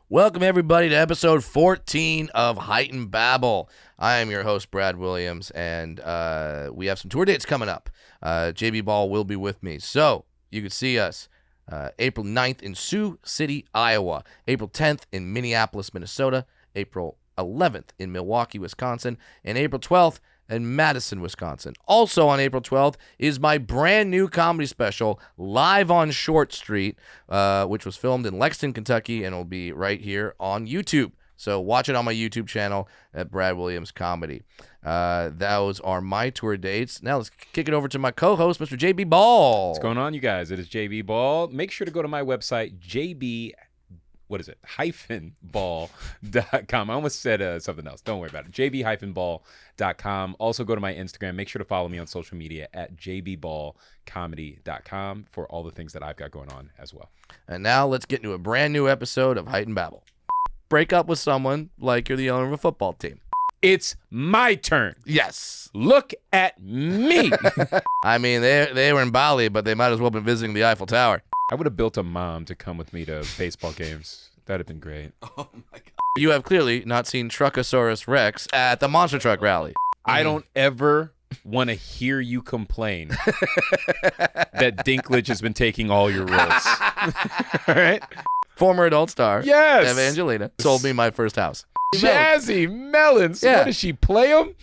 Welcome, everybody, to episode 14 of Heightened Babble. I am your host, Brad Williams, and we have some tour dates coming up. JB Ball will be with me. So you can see us April 9th in Sioux City, Iowa, April 10th in Minneapolis, Minnesota, April 11th in Milwaukee, Wisconsin, and April 12th in Madison, Wisconsin. Also on April 12th is my brand new comedy special, Live on Short Street, which was filmed in Lexington, Kentucky, and will be right here on YouTube. So watch it on my YouTube channel at Brad Williams Comedy. Those are my tour dates. Now let's kick it over to my co-host, Mr. JB Ball. What's going on, you guys? It is JB Ball. Make sure to go to my website, -ball.com. I almost said something else. Don't worry about it. jb-ball.com. Also go to my Instagram. Make sure to follow me on social media at jbballcomedy.com for all the things that I've got going on as well. And now let's get into a brand new episode of Heightened Babble. Break up with someone like you're the owner of a football team. It's my turn. Yes. Look at me. I mean, they were in Bali, but they might as well have been visiting the Eiffel Tower. I would have built a mom to come with me to baseball games. That'd have been great. Oh my God. You have clearly not seen Truckosaurus Rex at the Monster Truck Rally. I don't ever want to hear you complain that Dinklage has been taking all your roles. All right? Former adult star, Yes. Evangelina, sold me my first house. Jazzy Melons. Yeah. What does she play him?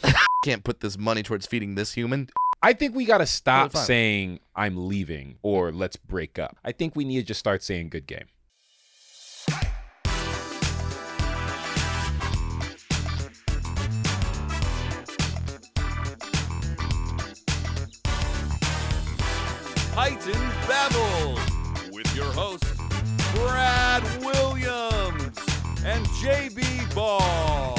Can't put this money towards feeding this human. I think we got to stop Really fun. saying I'm leaving or let's break up. I think we need to just start saying good game. Heightened Babble with your hosts, Brad Williams and JB Ball.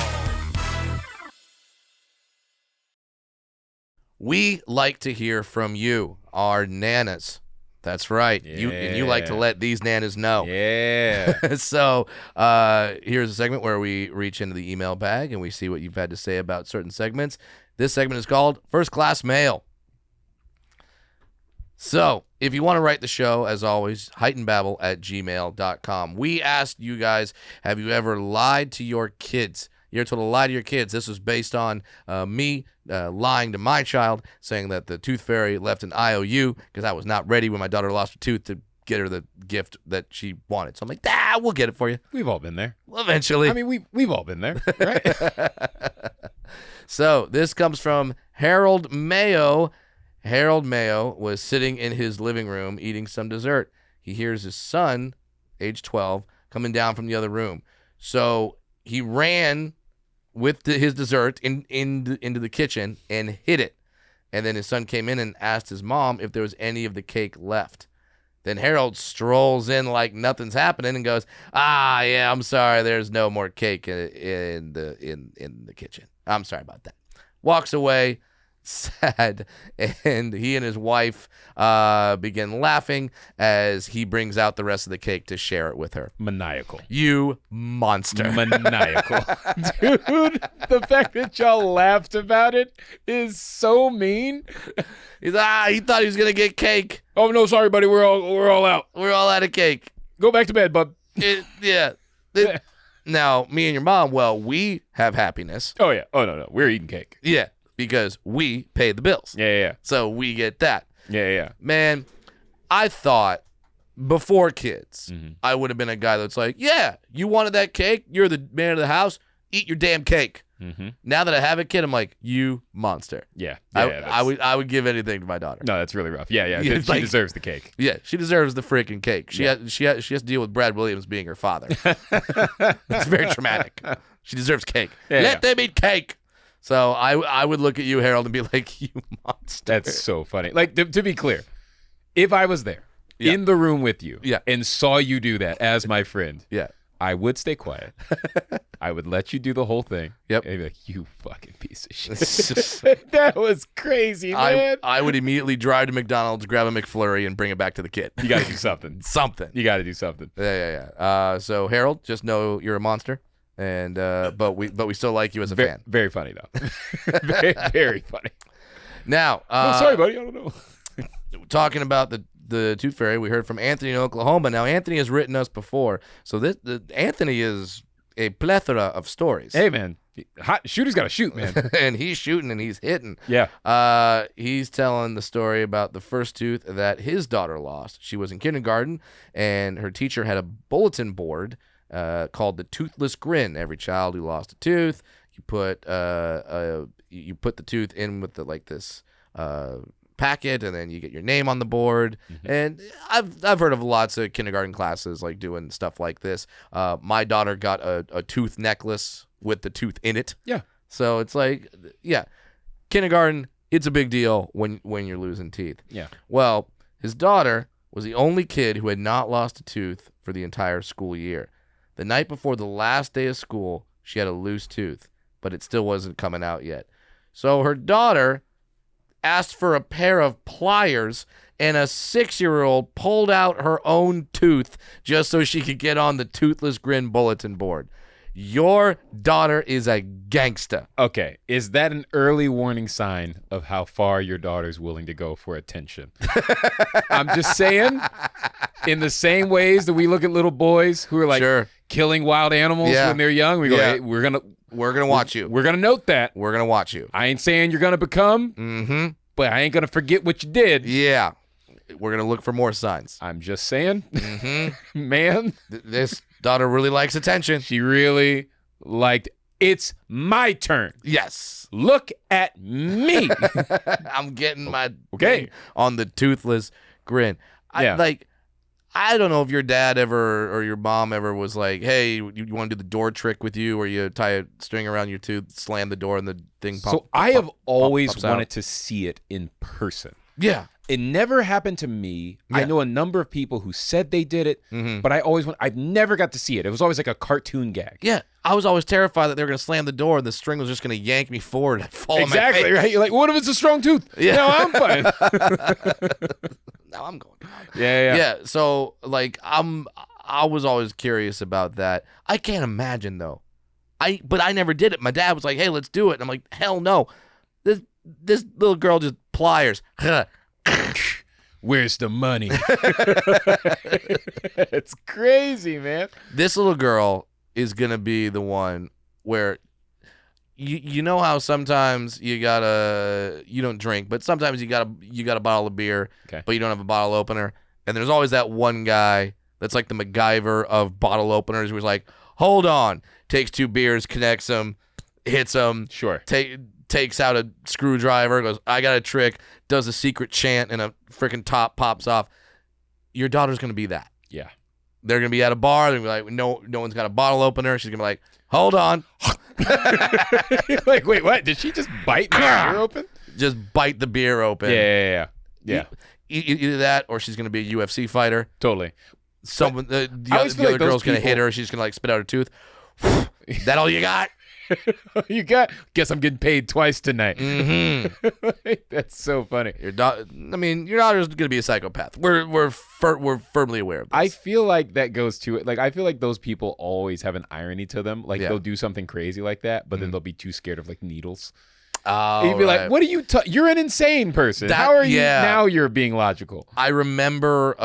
We like to hear from you, our nanas. That's right. You like to let these nanas know. Yeah. So here's a segment where we reach into the email bag and we see what you've had to say about certain segments. This segment is called First Class Mail. So if you want to write the show, as always, heightenedbabble@gmail.com. We asked you guys, have you ever lied to your kids? You ever told a lie to your kids? This was based on me lying to my child, saying that the tooth fairy left an IOU because I was not ready when my daughter lost her tooth to get her the gift that she wanted. So I'm like, we'll get it for you. We've all been there. Well, eventually. I mean, we've all been there, right? So this comes from Harold Mayo. Harold Mayo was sitting in his living room eating some dessert. He hears his son, age 12, coming down from the other room. So he ran with his dessert into the kitchen and hid it. And then his son came in and asked his mom if there was any of the cake left. Then Harold strolls in like nothing's happening and goes, yeah, I'm sorry, there's no more cake in the kitchen. I'm sorry about that. Walks away, sad, and he and his wife begin laughing as he brings out the rest of the cake to share it with her. Maniacal. You monster. Maniacal. Dude, the fact that y'all laughed about it is so mean. He's he thought he was gonna get cake. Oh, no, sorry, buddy. We're all out. We're all out of cake. Go back to bed, bub. Now, me and your mom, well, we have happiness. Oh, yeah. Oh, no. We're eating cake. Yeah, because we pay the bills. Yeah. So we get that. Yeah. Man, I thought before kids, I would have been a guy that's like, yeah, you wanted that cake? You're the man of the house. Eat your damn cake. Now that I have a kid, I'm like, you monster. Yeah. I would give anything to my daughter. No, that's really rough. Yeah. Yeah, She deserves the cake. Yeah, she deserves the freaking cake. She has to deal with Brad Williams being her father. It's very traumatic. She deserves cake. Let them eat cake. So I would look at you, Harold, and be like, you monster. That's so funny. Like, to be clear, if I was there in the room with you and saw you do that as my friend, I would stay quiet. I would let you do the whole thing. Yep. And be like, you fucking piece of shit. That was crazy, man. I would immediately drive to McDonald's, grab a McFlurry, and bring it back to the kid. You got to do something. You got to do something. Yeah. So Harold, just know you're a monster, and but we still like you as a fan. Very funny though. very, very funny. Now, sorry, buddy. I don't know. Talking about the the Tooth Fairy. We heard from Anthony in Oklahoma. Now, Anthony has written us before, so Anthony is a plethora of stories. Hey, man. Hot shooter's got to shoot, man. And he's shooting and he's hitting. Yeah. He's telling the story about the first tooth that his daughter lost. She was in kindergarten, and her teacher had a bulletin board called the Toothless Grin. Every child who lost a tooth, you put the tooth in with this packet, and then you get your name on the board. And I've heard of lots of kindergarten classes like doing stuff like this. My daughter got a tooth necklace with the tooth in it. Yeah. So it's like, yeah, kindergarten, it's a big deal when you're losing teeth. Yeah. Well, his daughter was the only kid who had not lost a tooth for the entire school year. The night before the last day of school, she had a loose tooth, but it still wasn't coming out yet. So her daughter asked for a pair of pliers, and a 6-year-old pulled out her own tooth just so she could get on the Toothless Grin bulletin board. Your daughter is a gangster. Okay, is that an early warning sign of how far your daughter's willing to go for attention? I'm just saying, in the same ways that we look at little boys who are like killing wild animals when they're young, we go, hey, we're gonna watch you. We're gonna note that. We're gonna watch you. I ain't saying you're gonna become, but I ain't gonna forget what you did. Yeah, we're gonna look for more signs. I'm just saying, man, this daughter really likes attention. She really liked, it's my turn. Yes. Look at me. I'm getting my thing on the Toothless Grin. I don't know if your dad ever or your mom ever was like, hey, you want to do the door trick with you, where you tie a string around your tooth, slam the door, and the thing pops. So I have always wanted to see it in person. Yeah. It never happened to me. Yeah. I know a number of people who said they did it, but I've never got to see it. It was always like a cartoon gag. Yeah. I was always terrified that they were going to slam the door and the string was just going to yank me forward and fall on my face. Exactly, right? You're like, what if it's a strong tooth? Yeah. No, I'm fine. Now I'm going down. Yeah. So, like, I was always curious about that. I can't imagine, though. But I never did it. My dad was like, hey, let's do it. And I'm like, hell no. This little girl just pliers. Where's the money? It's crazy, man. This little girl is gonna be the one where you know how sometimes you don't drink, but sometimes you got a bottle of beer, but you don't have a bottle opener, and there's always that one guy that's like the MacGyver of bottle openers who's like, hold on, takes 2 beers, connects them, hits them, takes out a screwdriver, goes, I got a trick, does a secret chant, and a freaking top pops off. Your daughter's going to be that. Yeah. They're going to be at a bar. They're going to be like, no one's got a bottle opener. She's going to be like, hold on. Like, wait, what? Did she just bite the beer open? Just bite the beer open. Yeah. Either that or she's going to be a UFC fighter. Totally. The other girl's going to hit her. She's going to like spit out her tooth. That all you got? Guess I'm getting paid twice tonight. That's so funny. Your daughter's gonna be a psychopath. We're firmly aware of this. I feel like that goes to it. Like, I feel like those people always have an irony to them. Like, they'll do something crazy like that, but then they'll be too scared of like needles. Oh, you'd be like, what are you you're an insane person. How are you now? You're being logical. I remember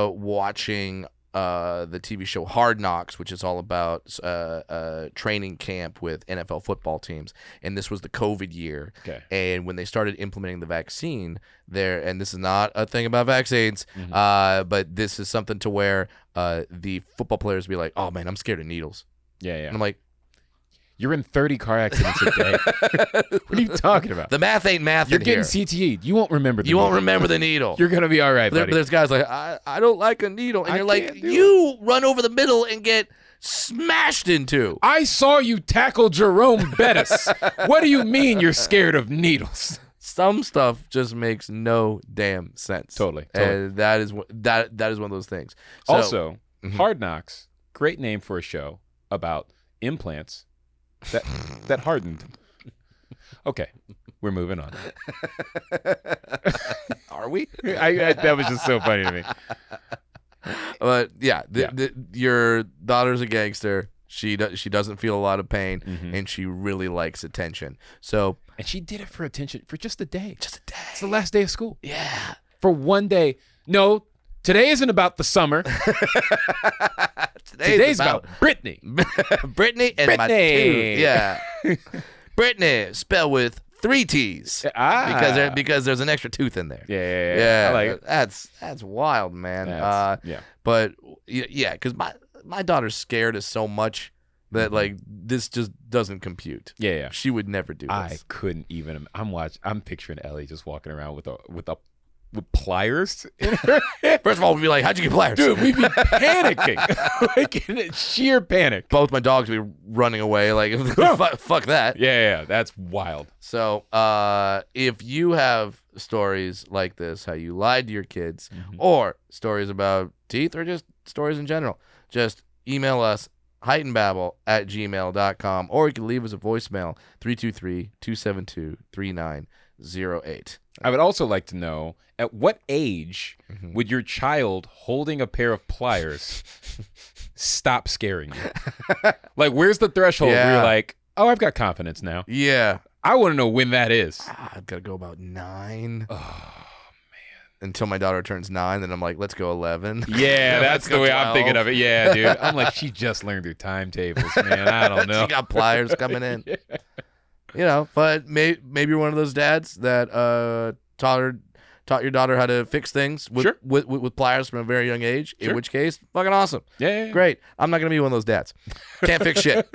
watching the TV show Hard Knocks, which is all about training camp with NFL football teams, and this was the COVID year. And when they started implementing the vaccine there, and this is not a thing about vaccines, but this is something to where the football players be like, oh man, I'm scared of needles. And I'm like, you're in 30 car accidents a day. What are you talking about? The math ain't math. You're getting CTE. You won't remember the needle. You won't remember the needle. You're going to be all right, buddy. There's guys like, I don't like a needle. And you're like, you run over the middle and get smashed into. I saw you tackle Jerome Bettis. What do you mean you're scared of needles? Some stuff just makes no damn sense. Totally. And that is one of those things. So, also, Hard Knocks, great name for a show about implants that hardened. Okay, we're moving on. Are we? That was just so funny to me. But yeah, your daughter's a gangster. She doesn't feel a lot of pain, and she really likes attention. And she did it for attention for just a day. Just a day. It's the last day of school. Yeah. For one day. No, Today isn't about the summer. Today's about Brittany. Brittany and my tooth. Yeah. Brittany, spelled with 3 T's. Because there's an extra tooth in there. Yeah. I like it. That's wild, man. Yeah. But yeah, because my daughter's scared us so much that like this just doesn't compute. Yeah. She would never do this. I couldn't even. I'm picturing Ellie just walking around with pliers in her hand. First of all, we'd be like, "How'd you get pliers?" Dude, we'd be panicking, like in sheer panic. Both my dogs would be running away, like, fuck that. Yeah, that's wild. So, if you have stories like this, how you lied to your kids, or stories about teeth, or just stories in general, just email us, heightenedbabble@gmail.com, or you can leave us a voicemail, 323-272-3908. I would also like to know, at what age would your child holding a pair of pliers stop scaring you? Like, where's the threshold where you're like, oh, I've got confidence now? Yeah. I want to know when that is. I've got to go about 9. Oh, man. Until my daughter turns 9, then I'm like, let's go 11. Yeah, that's the way 12. I'm thinking of it. Yeah, dude. I'm like, she just learned her timetables, man. I don't know. She got pliers coming in. Yeah. You know, but maybe you're one of those dads that taught your daughter how to fix things with pliers from a very young age. Sure. In which case, fucking awesome. Yeah. Great. I'm not gonna be one of those dads. Can't fix shit.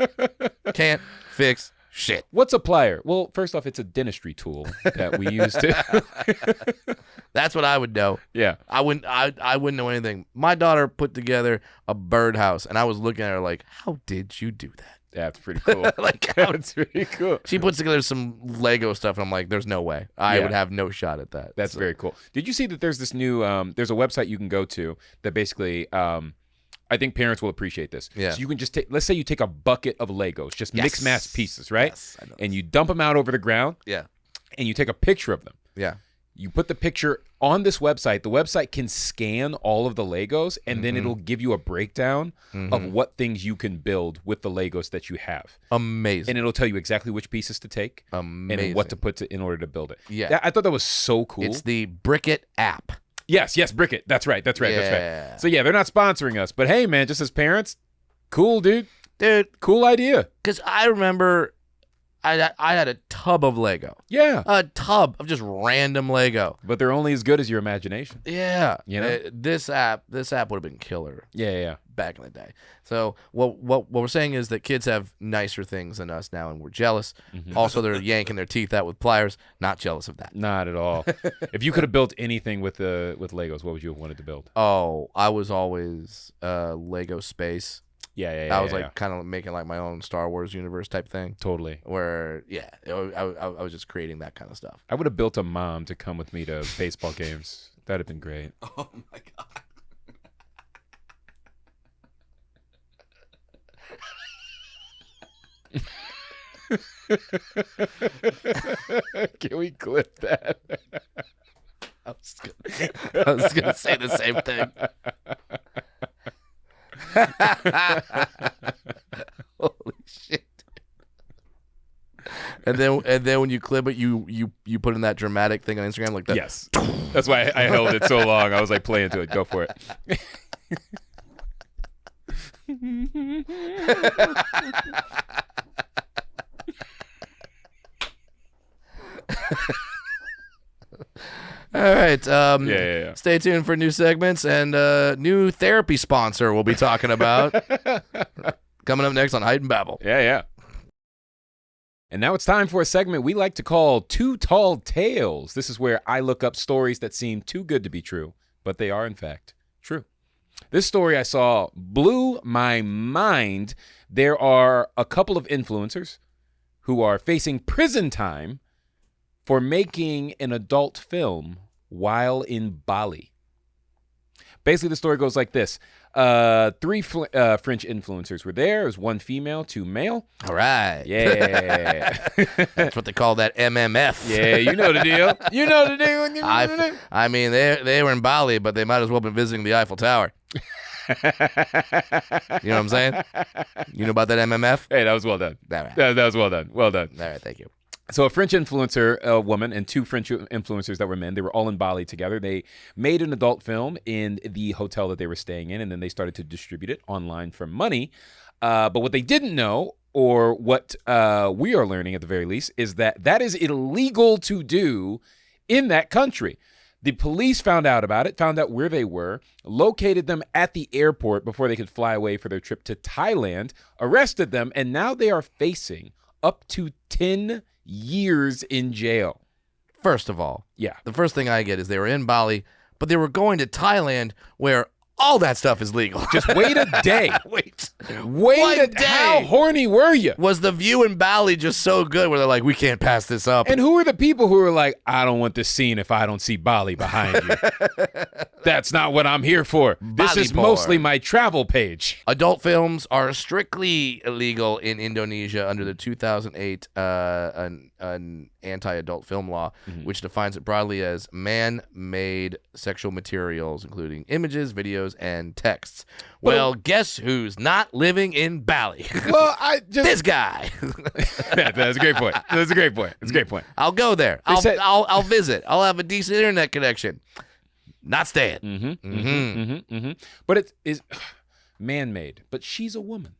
Can't fix shit. What's a plier? Well, first off, it's a dentistry tool that we use to. That's what I would know. Yeah. I wouldn't know anything. My daughter put together a birdhouse, and I was looking at her like, how did you do that? That's pretty cool. That's pretty cool. She puts together some Lego stuff, and I'm like, there's no way. I would have no shot at that. That's very cool. Did you see that there's this new, there's a website you can go to that basically, I think parents will appreciate this. Yeah. So you can just take, let's say you take a bucket of Legos, just mix match pieces, right? Yes, I know. And you dump them out over the ground. Yeah. And you take a picture of them. Yeah. You put the picture on this website. The website can scan all of the Legos, and then it'll give you a breakdown of what things you can build with the Legos that you have. Amazing. And it'll tell you exactly which pieces to take and what to put in order to build it. Yeah. I thought that was so cool. It's the Brickit app. Yes, Brickit. That's right. So yeah, they're not sponsoring us, but hey, man, just as parents, cool, dude, cool idea. Because I remember I had a tub of Lego. Yeah. A tub of just random Lego. But they're only as good as your imagination. Yeah. You know? This app would have been killer. Yeah. Back in the day. So what we're saying is that kids have nicer things than us now, and we're jealous. Also, they're yanking their teeth out with pliers. Not jealous of that. Not at all. If you could have built anything with Legos, what would you have wanted to build? Oh, I was always Lego space. Yeah. I was kind of making like my own Star Wars universe type thing. Totally. Where, I was just creating that kind of stuff. I would have built a mom to come with me to baseball games. That'd have been great. Oh my God. Can we clip that? I was gonna say the same thing. Holy shit! And then when you clip it, you put in that dramatic thing on Instagram like that. Yes, that's why I held it so long. I was like, play into it. Go for it. All right. Yeah. Stay tuned for new segments and new therapy sponsor we'll be talking about coming up next on Heightened Babble. Yeah. And now it's time for a segment we like to call Too Tall Tales. This is where I look up stories that seem too good to be true, but they are in fact true. This story I saw blew my mind. There are a couple of influencers who are facing prison time for making an adult film while in Bali. Basically, the story goes like this. 3 French influencers were there. It was 1 female, 2 male. All right. Yeah. That's what they call that MMF. Yeah, you know the deal. I mean, they were in Bali, but they might as well have been visiting the Eiffel Tower. You know what I'm saying? You know about that MMF? Hey, that was well done. All right. That was well done. Well done. All right, thank you. So a French influencer, a woman, and 2 French influencers that were men, they were all in Bali together. They made an adult film in the hotel that they were staying in, and then they started to distribute it online for money. But what they didn't know, or what we are learning at the very least, is that is illegal to do in that country. The police found out about it, found out where they were, located them at the airport before they could fly away for their trip to Thailand, arrested them, and now they are facing up to 10 years in jail. First of all, Yeah. the first thing I get is they were in Bali, but they were going to Thailand where all that stuff is legal. Just wait a day. Wait Wait a day. How horny were you? Was the view in Bali just so good where they're like, we can't pass this up? And who are the people who are like, I don't want this scene if I don't see Bali behind you? That's not what I'm here for. This Bali is porn. mostly my travel page. Adult films are strictly illegal in Indonesia under the 2008 an anti-adult film law, which defines it broadly as man-made sexual materials, including images, videos, and texts. Well, guess who's not living in Bali? Well, I just... This guy. That's a great point. That's a great point. That's a great point. I'll go there. I'll visit. I'll have a decent internet connection. Not staying. But it is man-made. But she's a woman.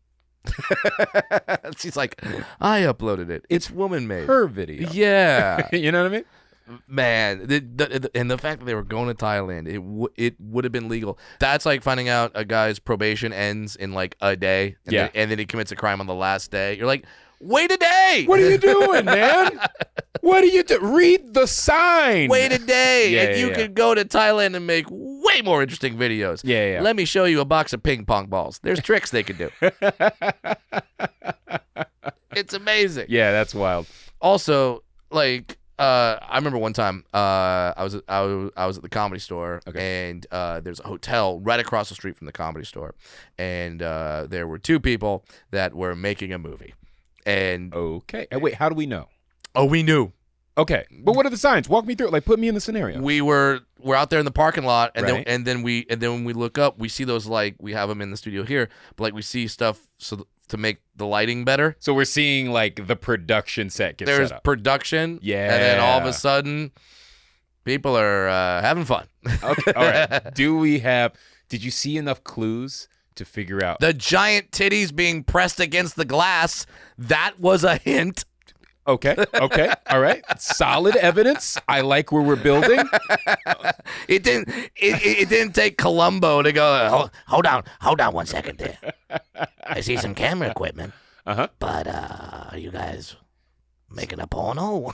She's like, I uploaded it. It's woman-made. Her video. Yeah. You know what I mean? Man, and the fact that they were going to Thailand, it would have been legal. That's like finding out a guy's probation ends in like a day, and then he commits a crime on the last day. You're like, wait a day. What are you doing, man? What are you doing? Read the sign. Wait a day, and you could go to Thailand and make way more interesting videos. Yeah. Let me show you a box of ping pong balls. There's tricks they could do. It's amazing. Yeah, that's wild. Also, like, I remember one time I was at the Comedy Store, and there's a hotel right across the street from the Comedy Store, and there were 2 people that were making a movie. And okay, and wait, how do we know? Oh, we knew. Okay, but what are the signs? Walk me through it. Like, put me in the scenario. We're out there in the parking lot, and Right. then when we look up, we see those, like, we have them in the studio here, but like we see stuff to make the lighting better. So we're seeing like the production set get There's set up. production, and then all of a sudden, people are having fun. Okay, all right. Did you see enough clues to figure out the giant titties being pressed against the glass? That was a hint. Okay, all right. Solid evidence. I like where we're building. It didn't take Columbo to go, hold on 1 second there. I see some camera equipment. But are you guys making a porno?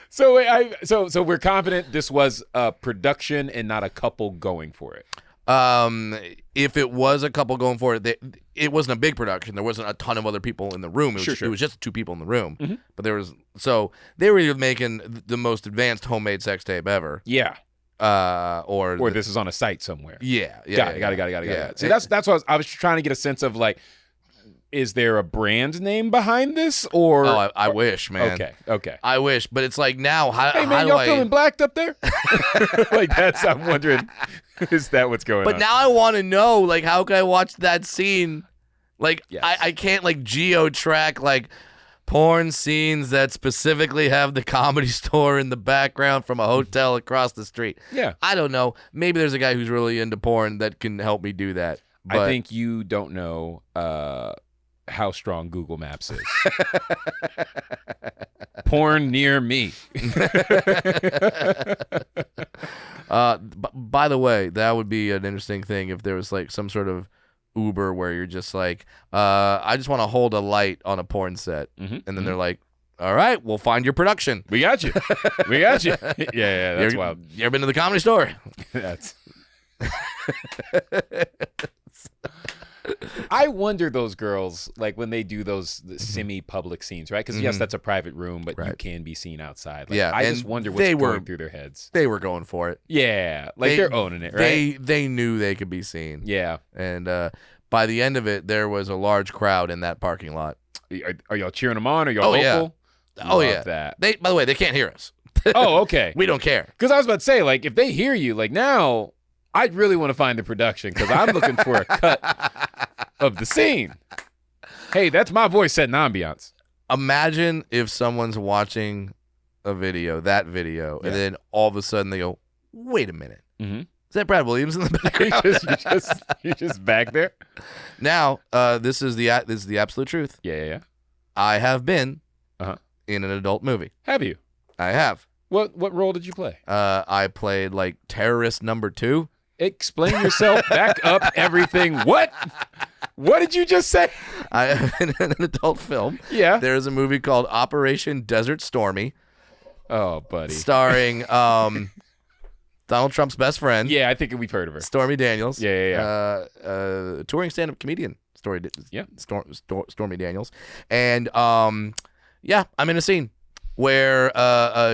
So we're confident this was a production and not a couple going for it. If it was a couple going for it, it wasn't a big production. There wasn't a ton of other people in the room. It was just 2 people in the room. But they were either making the most advanced homemade sex tape ever. Yeah. Or this is on a site somewhere. Yeah. Got it. See, that's what I was trying to get a sense of, like, is there a brand name behind this, or? Oh, I wish, man. Okay. I wish, but it's like now. Hey, man, y'all feeling blacked up there? Like, I'm wondering, is that what's going on? But now I want to know, like, how can I watch that scene? Like, yes. I can't, like, geo-track, like, porn scenes that specifically have the Comedy Store in the background from a hotel across the street. Yeah. I don't know. Maybe there's a guy who's really into porn that can help me do that. But I think you don't know how strong Google Maps is. Porn near me. By the way, that would be an interesting thing if there was like some sort of Uber where you're just like, I just want to hold a light on a porn set. And then they're like, all right, we'll find your production. We got you. Yeah, that's wild. You ever been to the Comedy Store? That's... I wonder those girls, like, when they do those semi-public scenes, right? Because yes, that's a private room, but you can be seen outside. Like, yeah, I just wonder what's going through their heads. They were going for it. Yeah, like they're owning it, right? They knew they could be seen. Yeah, and by the end of it, there was a large crowd in that parking lot. Are y'all cheering them on? Are y'all vocal? Yeah. Oh yeah, that. By the way, they can't hear us. Oh, okay. We don't care. Because I was about to say, like, if they hear you, like, now I'd really want to find the production because I'm looking for a cut of the scene. Hey, that's my voice setting ambiance. Imagine if someone's watching a video, and then all of a sudden they go, wait a minute. Mm-hmm. Is that Brad Williams in the background? you just back there? Now, this is the absolute truth. Yeah. I have been in an adult movie. Have you? I have. What role did you play? I played like terrorist number 2. Explain yourself. Back up everything. What? What did you just say? I have been in an adult film. Yeah. There's a movie called Operation Desert Stormy. Oh, buddy. Starring Donald Trump's best friend. Yeah, I think we've heard of her. Stormy Daniels. Yeah. Touring stand-up comedian. Stormy Daniels. And I'm in a scene where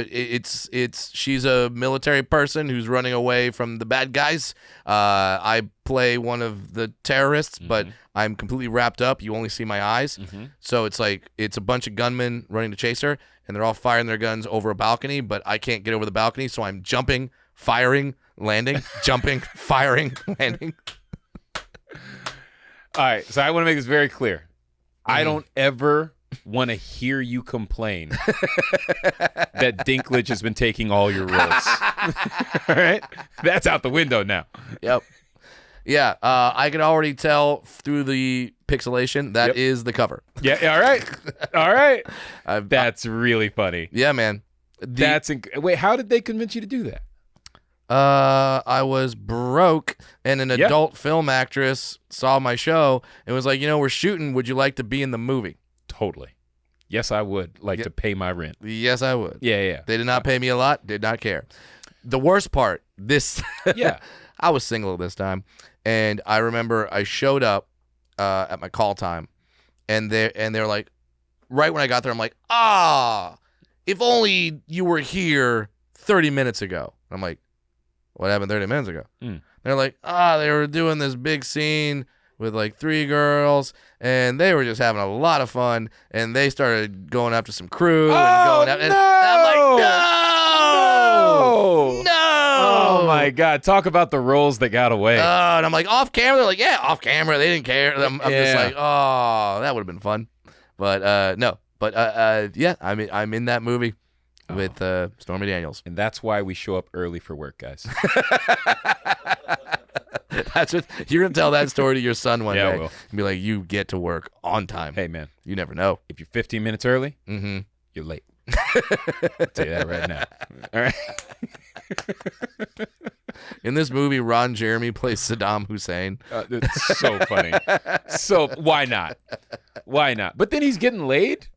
she's a military person who's running away from the bad guys. I play one of the terrorists, but I'm completely wrapped up. You only see my eyes. So it's a bunch of gunmen running to chase her, and they're all firing their guns over a balcony, but I can't get over the balcony, so I'm jumping, firing, landing, jumping, firing, landing. All right, so I want to make this very clear. I don't ever want to hear you complain that Dinklage has been taking all your roles. All right? That's out the window now. Yep. Yeah, I can already tell through the pixelation that is the cover. Yeah, all right. That's really funny. Yeah, man. Wait, how did they convince you to do that? I was broke, and an adult film actress saw my show and was like, we're shooting. Would you like to be in the movie? Totally. Yes, I would like to pay my rent. Yes, I would. Yeah. They did not pay me a lot. Did not care. The worst part, I was single this time, and I remember I showed up at my call time, and they're like, right when I got there, I'm like, if only you were here 30 minutes ago. I'm like, what happened 30 minutes ago? They're like, they were doing this big scene with like 3 girls, and they were just having a lot of fun, and they started going after some crew and going out, and I'm like, no. Oh my God! Talk about the roles that got away. And I'm like, off camera. They're like, yeah, off camera. They didn't care. I'm just like, that would have been fun, but no. But I'm in that movie with Stormy Daniels, and that's why we show up early for work, guys. That's what you're gonna tell that story to your son one day. I will. And be like, you get to work on time. Hey, man, you never know. If you're 15 minutes early, you're late. I'll tell you that right now. All right. In this movie, Ron Jeremy plays Saddam Hussein. It's so funny. So why not? Why not? But then he's getting laid.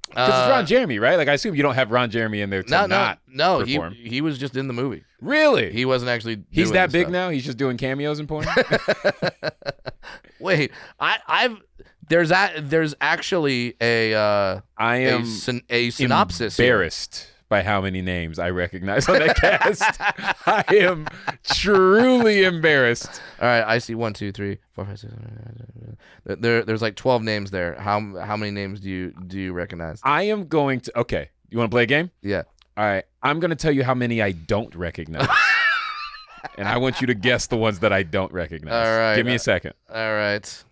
Because it's Ron Jeremy, right? Like, I assume you don't have Ron Jeremy in there to not perform. He was just in the movie. Really? He wasn't actually. He's that big stuff. now. He's just doing cameos in porn. Wait, there's actually a synopsis. Embarrassed by how many names I recognize on that cast. I am truly embarrassed. All right, I see 1, 2, 3, 4, 5, 6. There's like 12 names there. How many names do you recognize? I am going to. Okay, you want to play a game? Yeah. All right, I'm going to tell you how many I don't recognize. And I want you to guess the ones that I don't recognize. All right. Give me a second. All right.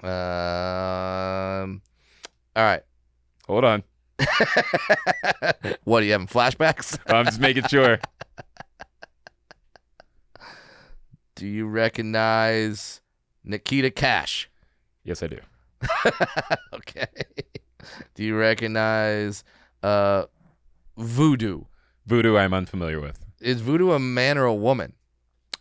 All right. Hold on. What, are you having flashbacks? I'm just making sure. Do you recognize Nikita Cash? Yes, I do. Okay. Do you recognize Voodoo? Voodoo I'm unfamiliar with. Is Voodoo a man or a woman?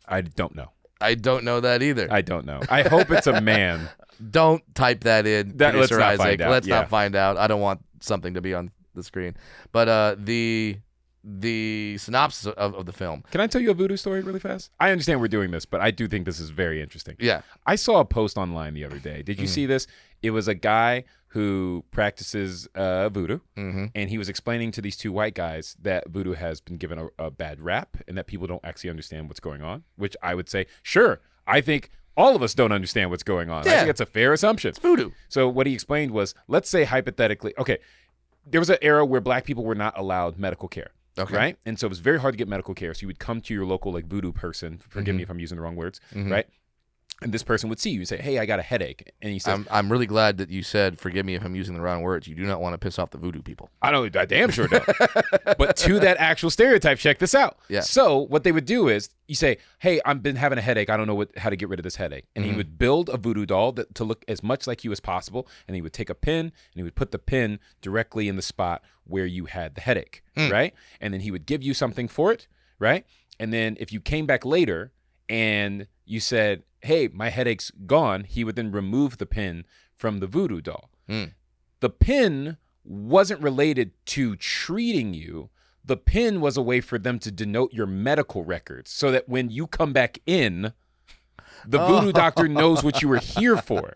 I don't know. I don't know that either. I don't know. I hope it's a man. Don't type that in, let's Producer not Isaac. find out. Let's not find out. I don't want something to be on the screen. But the synopsis of the film. Can I tell you a voodoo story really fast? I understand we're doing this, but I do think this is very interesting. Yeah. I saw a post online the other day. Did you see this? It was a guy who practices voodoo, and he was explaining to these 2 white guys that voodoo has been given a bad rap and that people don't actually understand what's going on, which I would say, sure, I think all of us don't understand what's going on. Yeah. I think that's a fair assumption. It's voodoo. So what he explained was, let's say hypothetically, okay, there was an era where black people were not allowed medical care. Okay. Right? And so it was very hard to get medical care. So you would come to your local like voodoo person, forgive me if I'm using the wrong words, right? And this person would see you and say, hey, I got a headache. And he says, I'm really glad that you said, forgive me if I'm using the wrong words. You do not want to piss off the voodoo people. I damn sure don't. But to that actual stereotype, check this out. Yeah. So what they would do is you say, hey, I've been having a headache. I don't know how to get rid of this headache. And he would build a voodoo doll to look as much like you as possible. And he would take a pin and he would put the pin directly in the spot where you had the headache, right? And then he would give you something for it, right? And then if you came back later and you said, hey, my headache's gone, he would then remove the pin from the voodoo doll. The pin wasn't related to treating you. The pin was a way for them to denote your medical records so that when you come back in, the voodoo doctor knows what you were here for.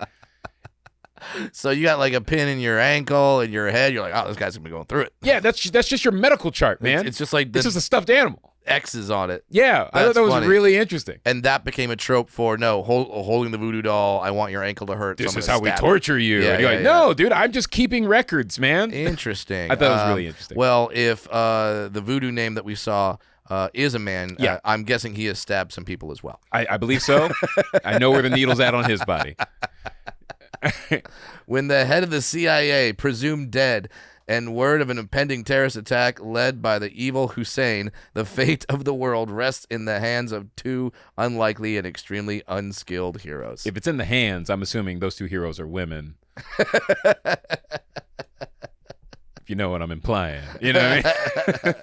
So you got like a pin in your ankle and your head. You're like, oh, this guy's going to be going through it. Yeah, that's just your medical chart, man. It's just like it's just a stuffed animal. X's on it. Yeah, I thought that was really interesting. And that became a trope for, holding the voodoo doll, I want your ankle to hurt. This is how we torture you. Yeah, you're like, no, dude, I'm just keeping records, man. Interesting. I thought it was really interesting. Well, if the voodoo name that we saw is a man, I'm guessing he has stabbed some people as well. I believe so. I know where the needle's at on his body. When the head of the CIA, presumed dead, and word of an impending terrorist attack led by the evil Hussein, the fate of the world rests in the hands of two unlikely and extremely unskilled heroes. If it's in the hands, I'm assuming those two heroes are women. If you know what I'm implying. You know what I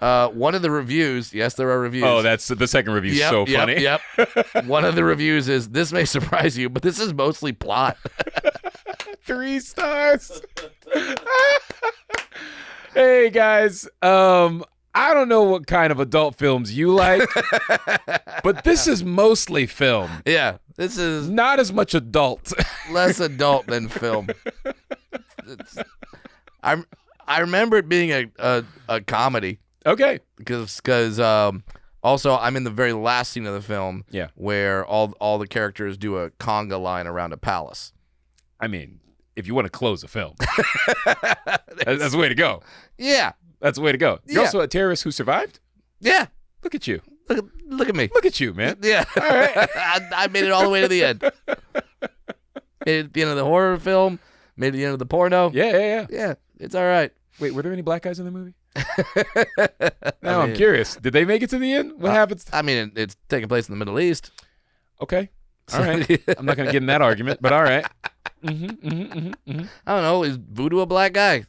mean? One of the reviews, yes, there are reviews. Oh, that's the second review. So funny. Yep. One of the reviews is, this may surprise you, but this is mostly plot. 3 stars. Hey, guys. I don't know what kind of adult films you like, but this is mostly film. Yeah, this is not as much adult. Less adult than film. I remember it being a comedy. Okay. Because also I'm in the very last scene of the film. Yeah. Where all the characters do a conga line around a palace. I mean, if you want to close a film, that's the way to go. Yeah. That's the way to go. You're also a terrorist who survived? Yeah. Look at you. Look at me. Look at you, man. Yeah. All right. I made it all the way to the end. Made it at the end of the horror film. Made it at the end of the porno. Yeah. Yeah, it's all right. Wait, were there any black guys in the movie? Now I'm curious. Did they make it to the end? What happens? I mean, it's taking place in the Middle East. Okay. All right. I'm not going to get in that argument, but all right. I don't know. Is voodoo a black guy?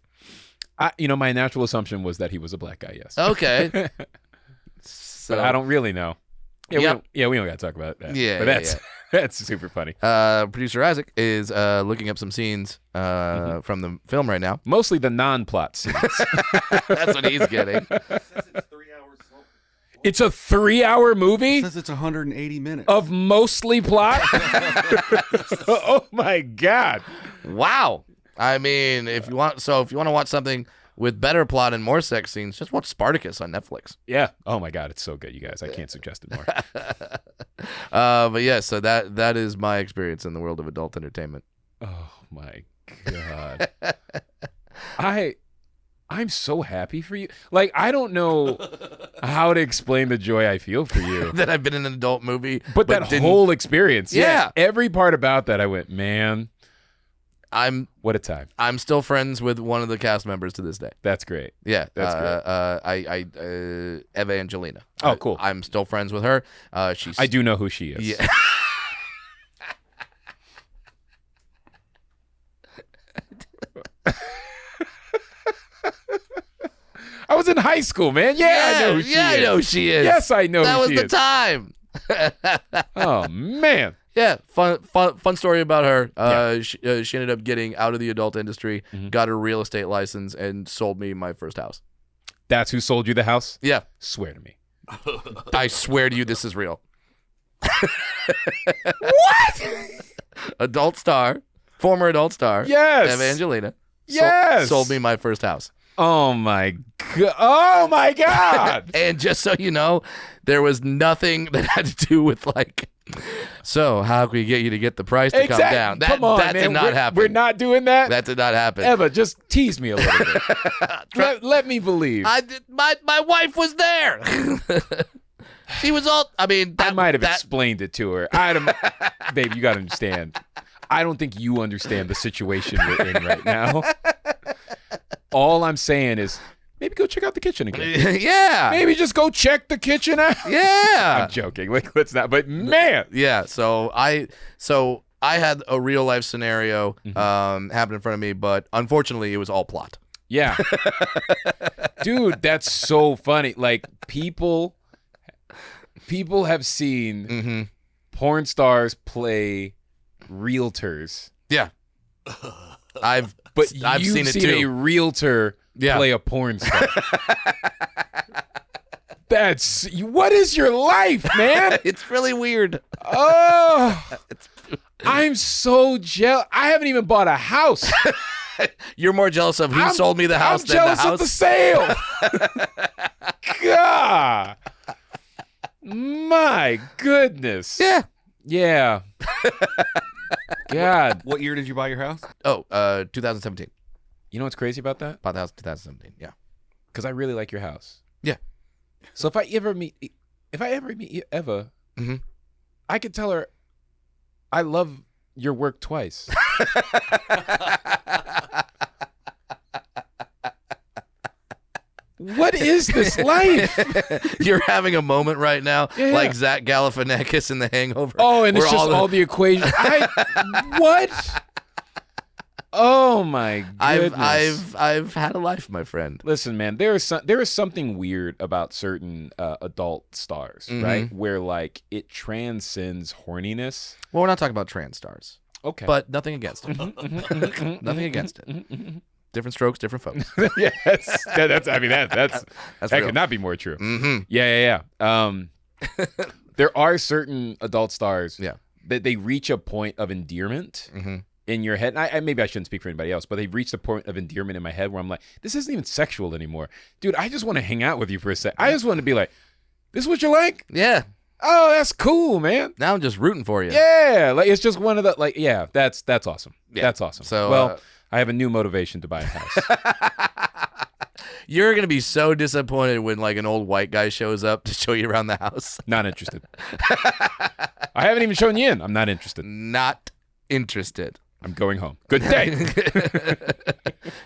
My natural assumption was that he was a black guy, yes. Okay. So, but I don't really know. Yeah, we don't got to talk about that. Yeah, but that's super funny. Producer Isaac is looking up some scenes from the film right now. Mostly the non-plot scenes. That's what he's getting. It's a 3-hour movie? It says it's 180 minutes. Of mostly plot? Oh, my God. Wow. I mean, if you want to watch something with better plot and more sex scenes, just watch Spartacus on Netflix. Yeah. Oh, my God. It's so good, you guys. I can't suggest it more. But yeah, so that is my experience in the world of adult entertainment. Oh, my God. I'm so happy for you. Like, I don't know how to explain the joy I feel for you. That I've been in an adult movie. But that whole experience. Yeah. Every part about that, I went, man. What a time. I'm still friends with one of the cast members to this day. That's great. Yeah. That's great. Eva Angelina. Oh, cool. I'm still friends with her. I do know who she is. Yeah. I was in high school, man. Yeah, I know who she is. I know she is. Yes, I know that who was she the is. time. Oh, man. Yeah, fun story about her. She ended up getting out of the adult industry, got her real estate license, and sold me my first house. That's who sold you the house? Yeah. Swear to me. I swear to you this is real. What? Former adult star. Yes. Eva Angelina. Yes. Sold me my first house. Oh, my God. Oh, my God. And just so you know, there was nothing that had to do with like, so how can we get you to get the price to come down? Come on, that man. did not happen. We're not doing that? That did not happen. Eva, just tease me a little bit. Let me believe. My wife was there. She was all. I mean, I might have explained it to her. Babe, you got to understand. I don't think you understand the situation we're in right now. All I'm saying is, maybe go check out the kitchen again. Yeah. Maybe just go check the kitchen out. Yeah. I'm joking. Like, let's not. But man. Yeah. So I had a real life scenario happen in front of me, but unfortunately, it was all plot. Yeah. Dude, that's so funny. Like, people have seen porn stars play realtors. Yeah. I've seen it too. A realtor play a porn star. What is your life, man? It's really weird. Oh, I'm so jealous. I haven't even bought a house. You're more jealous of who sold me the house than the house? I'm jealous of the sale. God. My goodness. Yeah. Yeah. God. What year did you buy your house? Oh, 2017. You know what's crazy about that? Bought the house 2017. Yeah. Because I really like your house. Yeah. So if I ever meet Eva, I could tell her I love your work twice. What is this life? You're having a moment right now, like Zach Galifianakis in The Hangover. Oh, and it's just all the equations. What? Oh my goodness! I've had a life, my friend. Listen, man, there is something weird about certain adult stars, right? Where like it transcends horniness. Well, we're not talking about trans stars. Okay, but nothing against it. Nothing against it. Different strokes, different folks. Yes, that's. I mean, that real. could not be more true. Yeah. There are certain adult stars that they reach a point of endearment in your head. And maybe I shouldn't speak for anybody else, but they've reached a point of endearment in my head where I'm like, this isn't even sexual anymore, dude. I just want to hang out with you for a sec. I just want to be like, this is what you like? Yeah. Oh, that's cool, man. Now I'm just rooting for you. Yeah, like it's just one of the like. Yeah, that's awesome. Yeah. That's awesome. So well. I have a new motivation to buy a house. You're going to be so disappointed when like an old white guy shows up to show you around the house. Not interested. I haven't even shown you in. I'm not interested. Not interested. I'm going home. Good day.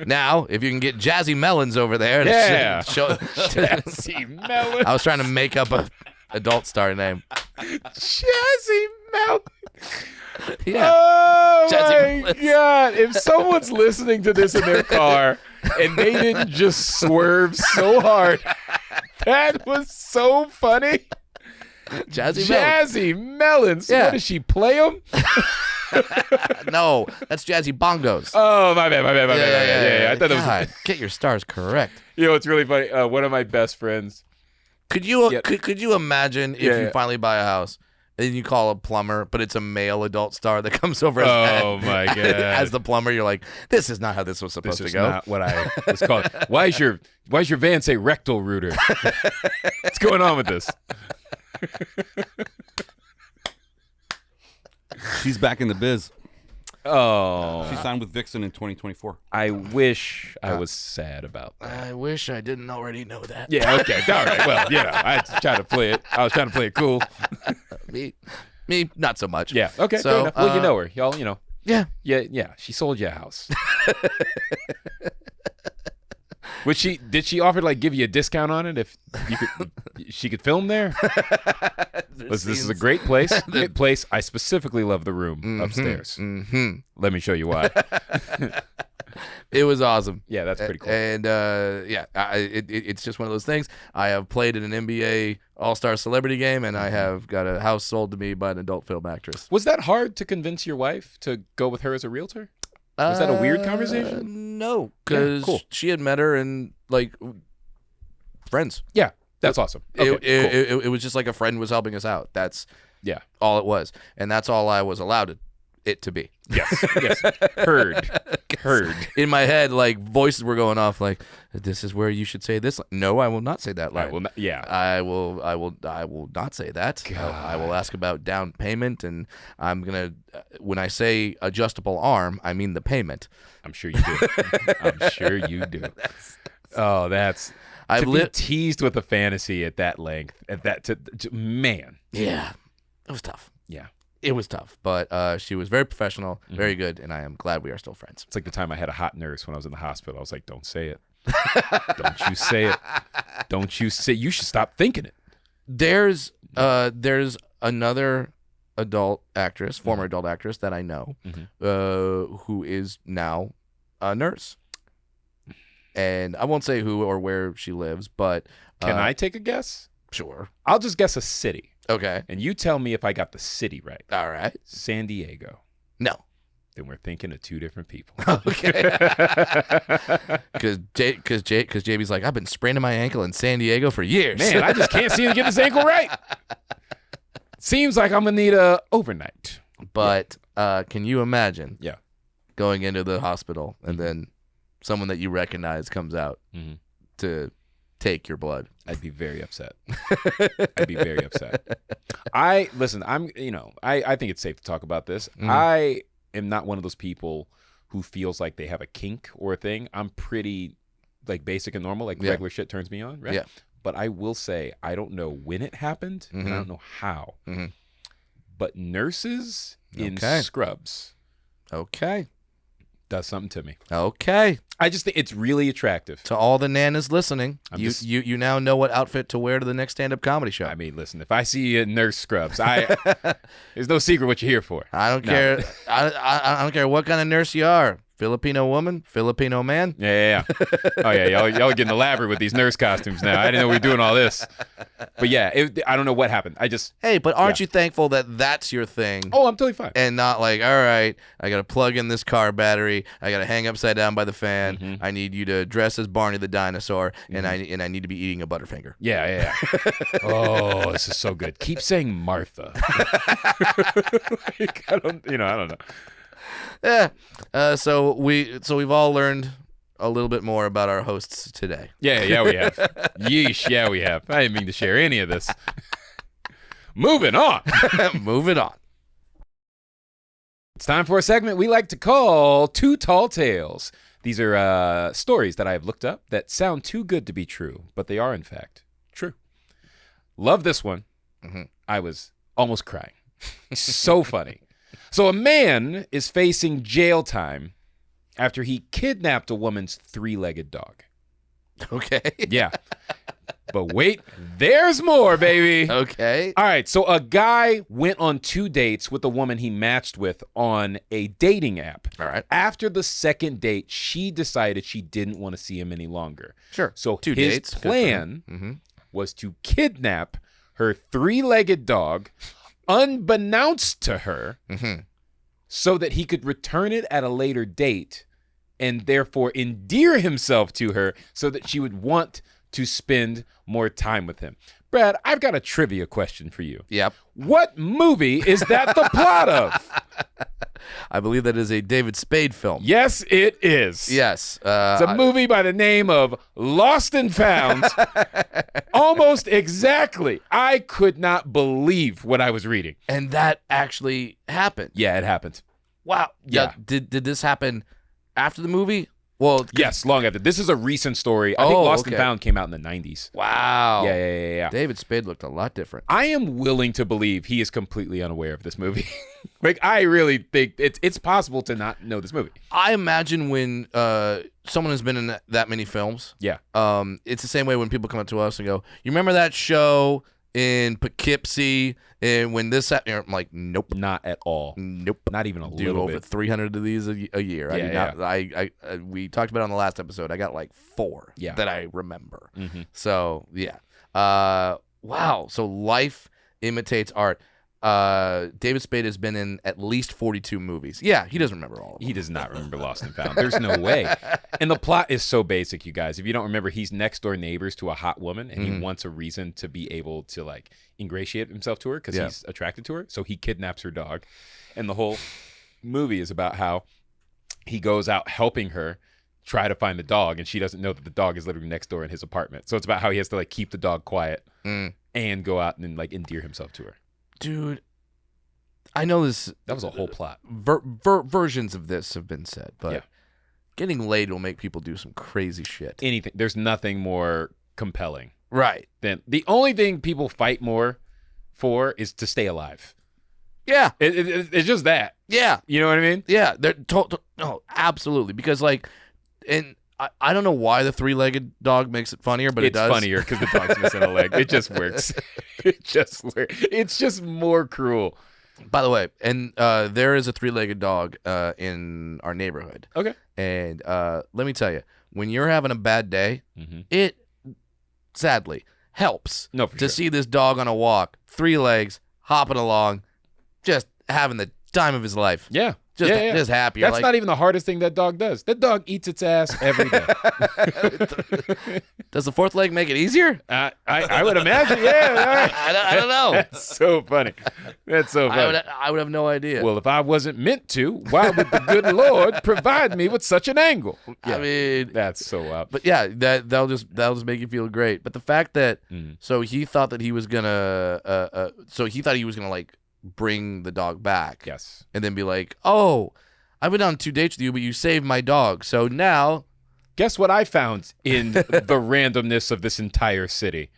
Now, if you can get Jazzy Melons over there. Jazzy Melons. I was trying to make up a adult star name. Jazzy Melons. Yeah. Oh my God. If someone's listening to this in their car and they didn't just swerve so hard, that was so funny. Jazzy Melons. Yeah. What does she play them? No, that's Jazzy Bongos. Oh, my bad. Yeah. I thought God, get your stars correct. You know, it's really funny. One of my best friends. Could you imagine if you finally buy a house and you call a plumber, but it's a male adult star that comes over my God. as the plumber? You're like, this is not how this was supposed to go. This is not what I was called. Why is your van say rectal router? What's going on with this? She's back in the biz. Oh. She signed with Vixen in 2024. I wish I was sad about that. I wish I didn't already know that. Yeah, okay. All right. Well, I was trying to play it cool. Me, not so much. Yeah. Okay. So, fair enough. Well, you know her. Y'all, you know. Yeah. Yeah. She sold you a house. Did she offer to like give you a discount on it if she could film there? This is a great place. I specifically love the room upstairs. Let me show you why. It was awesome. Yeah, that's pretty cool. And it's just one of those things. I have played in an NBA All-Star Celebrity game, and I have got a house sold to me by an adult film actress. Was that hard to convince your wife to go with her as a realtor? Was that a weird conversation? No, because she had met her and like friends. Yeah, that's awesome. Okay, it was just like a friend was helping us out. That's all it was, and that's all I was allowed it to be. Yes. Heard. In my head, like voices were going off, like this is where you should say this. No, I will not say that line. I will not say that. I will ask about down payment, and I'm gonna when I say adjustable arm, I mean the payment. I'm sure you do. I'm sure you do. I've be teased with a fantasy at that length, man. Yeah, it was tough. Yeah. It was tough, but she was very professional, very good, and I am glad we are still friends. It's like the time I had a hot nurse when I was in the hospital. I was like, don't say it. Don't you say it. Don't you say. You should stop thinking it. There's another adult actress, former adult actress that I know, who is now a nurse. And I won't say who or where she lives, but... Can I take a guess? Sure. I'll just guess a city. Okay. And you tell me if I got the city right. All right. San Diego. No. Then we're thinking of two different people. Okay. Because JB's like, I've been spraining my ankle in San Diego for years. Man, I just can't seem to get this ankle right. Seems like I'm going to need a overnight. But can you imagine going into the hospital and then someone that you recognize comes out to take your blood? I'd be very upset. I'd be very upset. I think it's safe to talk about this. I am not one of those people who feels like they have a kink or a thing. I'm pretty like basic and normal. Like regular shit turns me on, right? Yeah. But I will say I don't know when it happened and I don't know how. But nurses in scrubs does something to me. Okay. I just think it's really attractive. To all the nanas listening, you now know what outfit to wear to the next stand-up comedy show. I mean, listen, if I see you in nurse scrubs, there's no secret what you're here for. I don't care. I don't care what kind of nurse you are. Filipino woman, Filipino man. Yeah. Oh yeah, y'all are getting elaborate with these nurse costumes now. I didn't know we were doing all this. But yeah, I don't know what happened. Hey, but aren't you thankful that that's your thing? Oh, I'm totally fine. And not like, all right, I got to plug in this car battery. I got to hang upside down by the fan. I need you to dress as Barney the dinosaur, and I need to be eating a Butterfinger. Yeah. Oh, this is so good. Keep saying Martha. Like, I don't know. Yeah. So we've all learned a little bit more about our hosts today. Yeah, we have. Yeesh, yeah, we have. I didn't mean to share any of this. Moving on. Moving on. It's time for a segment we like to call Too Tall Tales. These are stories that I have looked up that sound too good to be true, but they are, in fact, true. Love this one. I was almost crying. So funny. So a man is facing jail time after he kidnapped a woman's 3-legged dog. Okay. Yeah. But wait, there's more, baby. Okay. All right. So a guy went on 2 dates with a woman he matched with on a dating app. All right. After the second date, she decided she didn't want to see him any longer. Sure. So 2 his dates. plan was to kidnap her 3-legged dog unbeknownst to her so that he could return it at a later date and therefore endear himself to her so that she would want to spend more time with him. Brad, I've got a trivia question for you. Yep. What movie is that the plot of? I believe that is a David Spade film. Yes, it is. Yes. It's a movie by the name of Lost and Found. Almost exactly. I could not believe what I was reading. And that actually happened. Yeah, it happened. Wow. Yeah. Did this happen after the movie? Well, yes, long after. This is a recent story. I think Lost and Found came out in the 90s. Wow. Yeah. David Spade looked a lot different. I am willing to believe he is completely unaware of this movie. Like, I really think it's possible to not know this movie. I imagine when someone has been in that many films, it's the same way when people come up to us and go, you remember that show in Poughkeepsie and when this happened? I'm like, nope. Not at all. Nope. Not even a Do little over bit. 300 of these a year. We talked about it on the last episode. I got like 4 that I remember. So, yeah. Wow. So life imitates art. David Spade has been in at least 42 movies. Yeah, he doesn't remember all of them. He does not remember Lost and Found. There's no way. And the plot is so basic, you guys. If you don't remember, he's next door neighbors to a hot woman, and he wants a reason to be able to like ingratiate himself to her because he's attracted to her. So he kidnaps her dog. And the whole movie is about how he goes out helping her try to find the dog, and she doesn't know that the dog is literally next door in his apartment. So it's about how he has to like keep the dog quiet and go out and like endear himself to her. Dude, I know this. That was a whole plot. Versions of this have been said, but getting laid will make people do some crazy shit. Anything. There's nothing more compelling. Right. Then the only thing people fight more for is to stay alive. Yeah. It's just that. Yeah. You know what I mean? Yeah. They're no, absolutely. Because like, and I don't know why the three-legged dog makes it funnier, but it does. It's funnier because the dog's missing a leg. It just works. It just works. It's just more cruel. By the way, and there is a three-legged dog in our neighborhood. Okay. And let me tell you, when you're having a bad day, it sadly helps to see this dog on a walk, 3 legs, hopping along, just having the time of his life. Yeah. Just happy. That's not even the hardest thing that dog does. That dog eats its ass every day. Does the 4th leg make it easier? I would imagine, yeah. I don't know. That's so funny. That's so funny. I would have no idea. Well, if I wasn't meant to, why would the good Lord provide me with such an angle? Yeah, I mean, that's so up. But yeah, that'll just make you feel great. But the fact that so he thought that he was gonna like bring the dog back. Yes. And then be like, oh, I've been on 2 dates with you, but you saved my dog. So now. Guess what I found in the randomness of this entire city?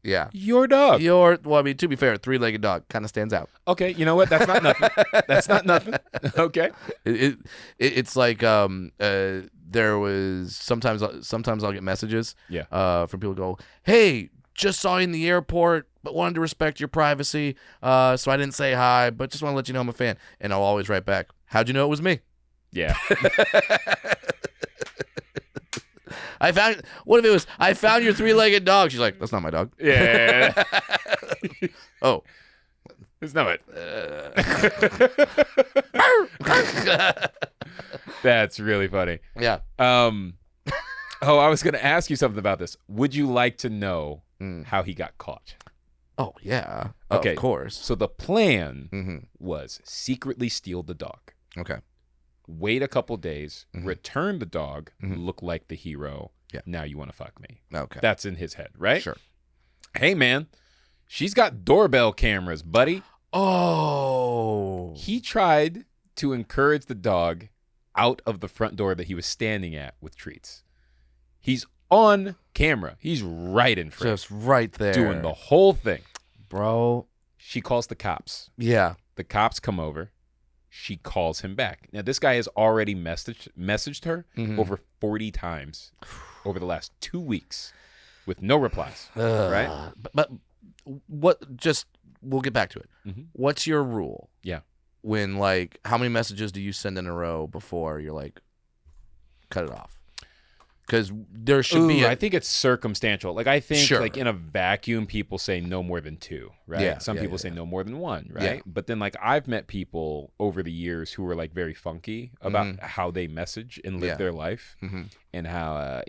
Yeah. Your dog. Well, I mean, to be fair, 3-legged dog kind of stands out. Okay, you know what? That's not nothing. That's not nothing. Okay. It's like there was sometimes I'll get messages from people who go, hey, just saw you in the airport, but wanted to respect your privacy, so I didn't say hi, but just want to let you know I'm a fan. And I'll always write back, how'd you know it was me? Yeah. What if it was, I found your 3-legged dog? She's like, that's not my dog. Yeah. Oh. It's not it. That's really funny. Yeah. I was going to ask you something about this. Would you like to know how he got caught? Oh, yeah. Okay. Of course. So the plan was secretly steal the dog. Okay. Wait a couple days, return the dog, look like the hero. Yeah. Now you want to fuck me. Okay. That's in his head, right? Sure. Hey, man, she's got doorbell cameras, buddy. Oh. He tried to encourage the dog out of the front door that he was standing at with treats. He's on camera. He's right in front. Just right there. Doing the whole thing. Bro. She calls the cops. Yeah. The cops come over. She calls him back. Now, this guy has already messaged her over 40 times over the last 2 weeks with no replies. Right? But we'll get back to it. What's your rule? Yeah. When, like, how many messages do you send in a row before you're like, cut it off? Because there should be. I think it's circumstantial. Like, I think like in a vacuum, people say no more than 2, right? Yeah, Some people say no more than 1, right? Yeah. But then, like, I've met people over the years who are like very funky about how they message and live their life, and how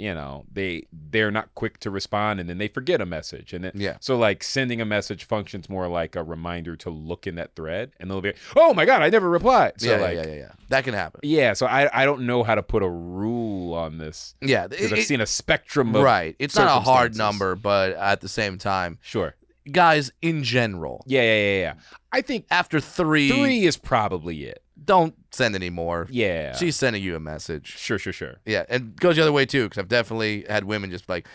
they're not quick to respond, and then they forget a message, and then so like sending a message functions more like a reminder to look in that thread, and they'll be like, oh my god, I never replied. So yeah, that can happen. Yeah, so I don't know how to put a rule on this. Yeah. Because I've seen a spectrum of It's not a hard number, but at the same time, sure. Guys, in general. Yeah. I think after 3 is probably it. Don't send any more. Yeah. She's sending you a message. Sure. Yeah, and it goes the other way too, because I've definitely had women just like,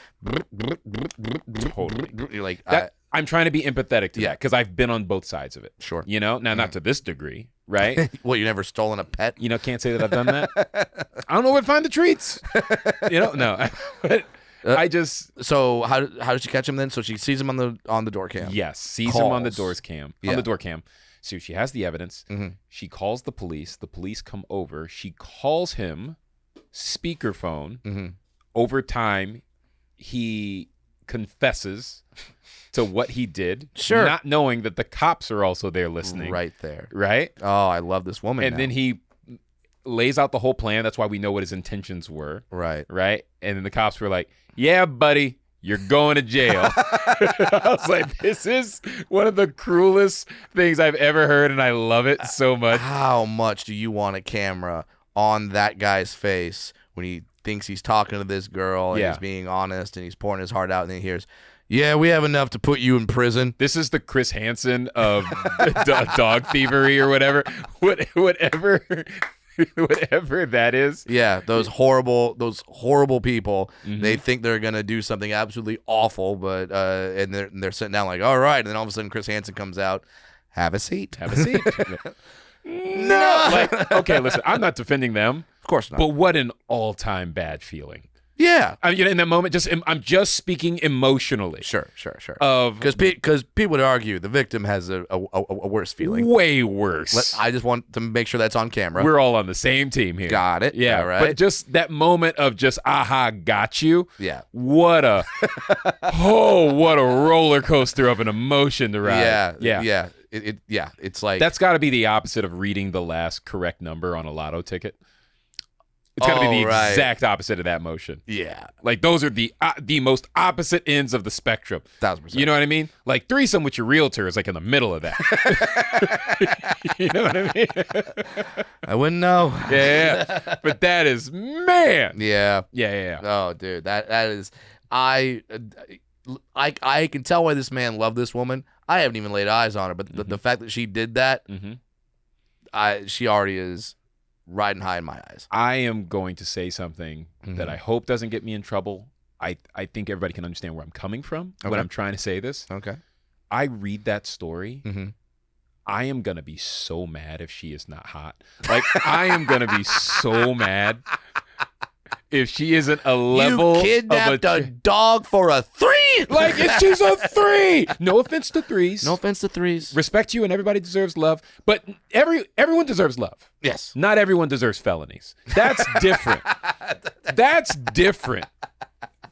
totally. You're like, I'm trying to be empathetic to that because I've been on both sides of it. Sure. You know, now not to this degree, right? Well, you never stolen a pet? You know, can't say that I've done that. I don't know where to find the treats. No. I just. So how does she catch him then? So she sees him on the door cam. Yes, sees him on the doors cam. On the door cam. So she has the evidence. She calls the police. The police come over. She calls him speakerphone. Over time, he confesses to what he did. Sure. Not knowing that the cops are also there listening. Right there. Right? Oh, I love this woman. And then he lays out the whole plan. That's why we know what his intentions were. Right. And then the cops were like, yeah, buddy, you're going to jail. I was like, this is one of the cruelest things I've ever heard, and I love it so much. How much do you want a camera on that guy's face when he thinks he's talking to this girl and he's being honest and he's pouring his heart out, and then he hears, yeah, we have enough to put you in prison. This is the Chris Hansen of dog thievery or whatever. Whatever whatever that is. Yeah, those horrible people. They think they're gonna do something absolutely awful, but and they're sitting down like, all right, and then all of a sudden Chris Hansen comes out. Have a seat. Have a seat. No. Like, okay, listen, I'm not defending them. Of course not. But what an all-time bad feeling. Yeah. I mean, in that moment, I'm just speaking emotionally. Sure. Because people would argue the victim has a worse feeling. Way worse. I just want to make sure that's on camera. We're all on the same team here. Got it. Yeah. All right. But just that moment of just, aha, got you. Yeah. What a roller coaster of an emotion to ride. Yeah. It's like that's got to be the opposite of reading the last correct number on a lotto ticket. It's got to be the exact opposite of that motion. Yeah. Like those are the most opposite ends of the spectrum. 1000%. You know what I mean? Like threesome with your realtor is like in the middle of that. You know what I mean? I wouldn't know. Yeah. But that is, man. Yeah. Yeah. Oh, dude, that is I can tell why this man loved this woman. I haven't even laid eyes on her, but the fact that she did that, she already is riding high in my eyes. I am going to say something that I hope doesn't get me in trouble. I think everybody can understand where I'm coming from when I'm trying to say this. Okay. I read that story. I am going to be so mad if she is not hot. Like, I am going to be so mad if she isn't a level you kidnapped a dog for a 3. Like, she's a 3. No offense to 3s. No offense to 3s. Respect you, and everybody deserves love. But everyone deserves love. Yes. Not everyone deserves felonies. That's different. That's different.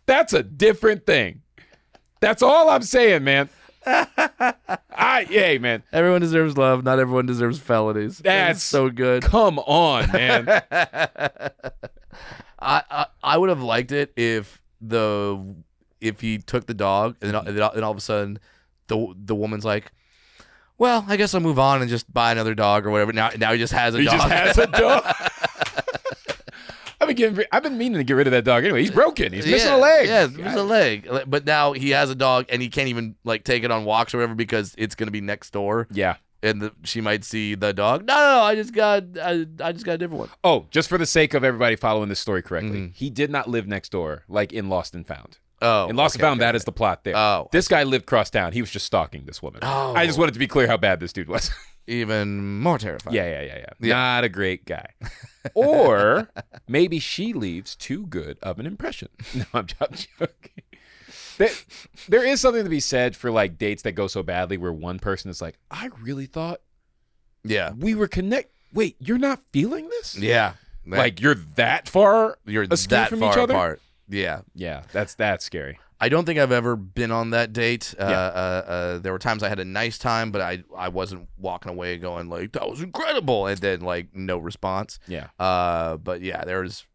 That's a different thing. That's all I'm saying, man. Hey, man. Everyone deserves love. Not everyone deserves felonies. That's so good. Come on, man. I would have liked it if he took the dog and then all of a sudden the woman's like, well, I guess I'll move on and just buy another dog or whatever. Now he just has a dog. He just has a dog. I've been meaning to get rid of that dog anyway. He's broken. He's missing a leg. Yeah, he's missing a leg. But now he has a dog and he can't even like take it on walks or whatever because it's gonna be next door. Yeah. And she might see the dog. No, I just got a different one. Oh, just for the sake of everybody following this story correctly, he did not live next door like in Lost and Found. Oh, in Lost and Found, that is the plot there. Oh, this guy lived cross town. He was just stalking this woman. Oh. I just wanted to be clear how bad this dude was. Even more terrifying. Yeah. Not a great guy. Or maybe she leaves too good of an impression. No, I'm joking. There is something to be said for like dates that go so badly where one person is like, I really thought we were Wait, you're not feeling this? Yeah. Like you're that far You're askew that from far each other? apart. Yeah. Yeah, that's scary. I don't think I've ever been on that date. There were times I had a nice time, but I wasn't walking away going like, that was incredible. And then like no response. Yeah. But yeah, there's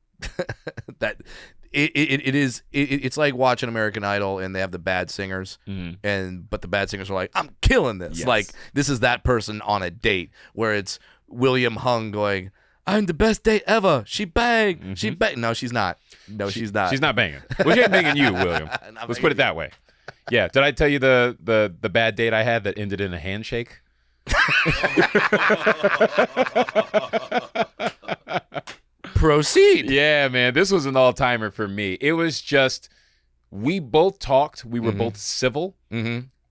that. It's like watching American Idol and they have the bad singers but the bad singers are like, I'm killing this. Yes. Like this is that person on a date where it's William Hung going, I'm the best date ever. She banged. She banged. No, she's not. No, she's not. She's not banging. Well, she ain't banging you, William. Let's put it that way. Yeah. Did I tell you the bad date I had that ended in a handshake? Proceed. Yeah, man. This was an all-timer for me. It was just, we both talked. We were both civil.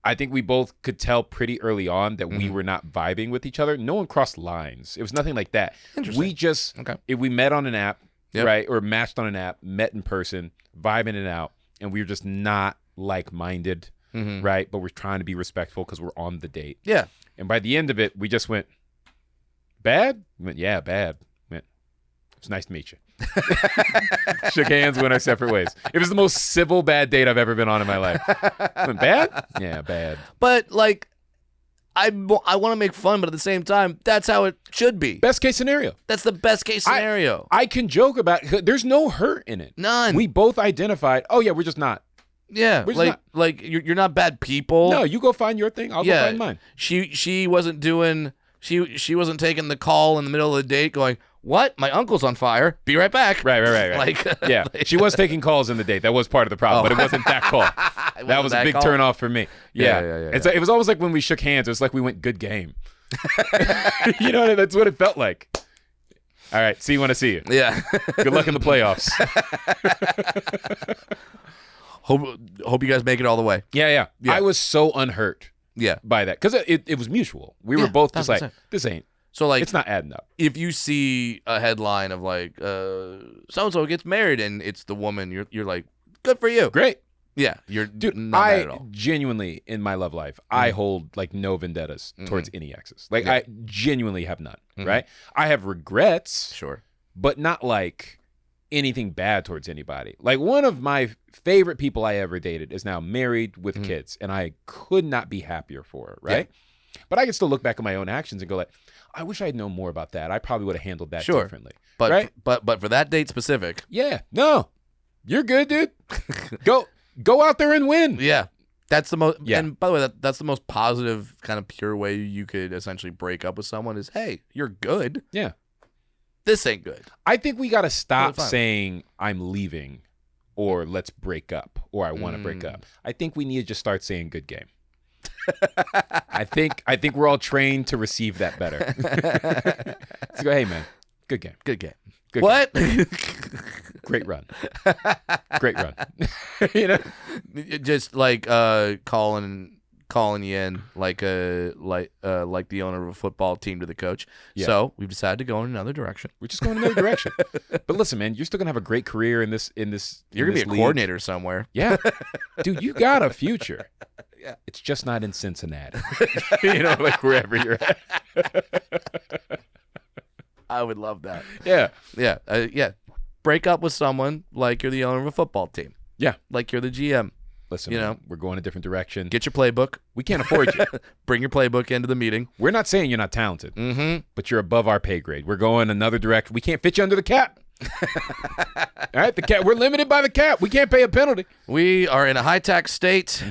I think we both could tell pretty early on that we were not vibing with each other. No one crossed lines. It was nothing like that. We just, if we met on an app, right, or matched on an app, met in person, vibing it out, and we were just not like-minded, right? But we're trying to be respectful because we're on the date. Yeah. And by the end of it, we just went, bad? We went, yeah, bad. It's nice to meet you. Shook hands, went our separate ways. It was the most civil bad date I've ever been on in my life. Went bad? Yeah, bad. But like, I want to make fun, but at the same time, that's how it should be. Best case scenario. That's the best case scenario. I can joke about it. There's no hurt in it. None. We both identified, oh yeah, we're just not. Yeah, like you're not bad people. No, you go find your thing, I'll go find mine. She wasn't doing, she wasn't taking the call in the middle of the date going, what? My uncle's on fire. Be right back. Right. Like, yeah, she was taking calls in the date. That was part of the problem, but it wasn't that call. That was a big turnoff for me. Yeah. It was almost like when we shook hands, it was like we went good game. You know, that's what it felt like. All right. See you when I see you. Yeah. Good luck in the playoffs. Hope you guys make it all the way. Yeah. I was so unhurt by that because it was mutual. We were both just like, this ain't. So like, it's not adding up. If you see a headline of like, so-and-so gets married and it's the woman, you're like, good for you. Great. Yeah. You're not mad at all. Genuinely, in my love life, I hold like no vendettas towards any exes. Like I genuinely have none, right? I have regrets. Sure. But not like anything bad towards anybody. Like one of my favorite people I ever dated is now married with kids, and I could not be happier for her, right? Yeah. But I can still look back at my own actions and go like, I wish I had known more about that. I probably would have handled that differently. But right? but for that date specific. Yeah. No. You're good, dude. Go out there and win. Yeah. That's the most and by the way, that's the most positive kind of pure way you could essentially break up with someone is, hey, you're good. Yeah. This ain't good. I think we got to stop saying I'm leaving or let's break up or I want to break up. I think we need to just start saying good game. I think we're all trained to receive that better. So go, hey man, good game. Good game. Good what? Game. Great run. Great run. You know, just like calling you in like the owner of a football team to the coach. Yeah. So we've decided to go in another direction. We're just going in another direction. But listen, man, you're still gonna have a great career in this. You're gonna be a coordinator somewhere. Yeah, dude, you got a future. Yeah, it's just not in Cincinnati. You know, like wherever you're at. I would love that. Yeah, yeah. Break up with someone like you're the owner of a football team. Yeah, like you're the GM. Listen, you know, we're going a different direction. Get your playbook. We can't afford you. Bring your playbook into the meeting. We're not saying you're not talented, but you're above our pay grade. We're going another direction. We can't fit you under the cap. All right, the cap. We're limited by the cap. We can't pay a penalty. We are in a high tax state.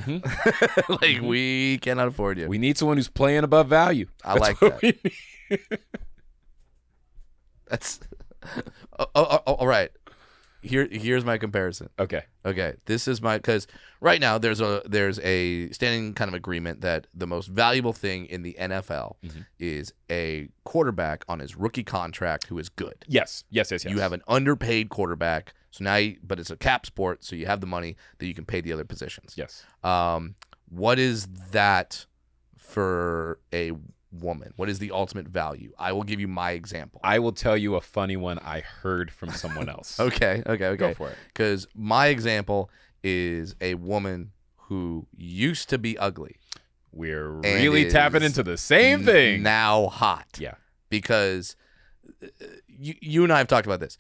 Like we cannot afford you. We need someone who's playing above value. That's like that. That's all right. Here's my comparison. Okay. This is because right now there's a standing kind of agreement that the most valuable thing in the NFL is a quarterback on his rookie contract who is good. Yes. You have an underpaid quarterback, so but it's a cap sport, so you have the money that you can pay the other positions. Yes. What is that for a woman? What is the ultimate value? I will give you my example. I will tell you a funny one I heard from someone else. Okay. Go for it. Because my example is a woman who used to be ugly. We're really tapping into the same thing. Now hot. Yeah. Because you and I have talked about this.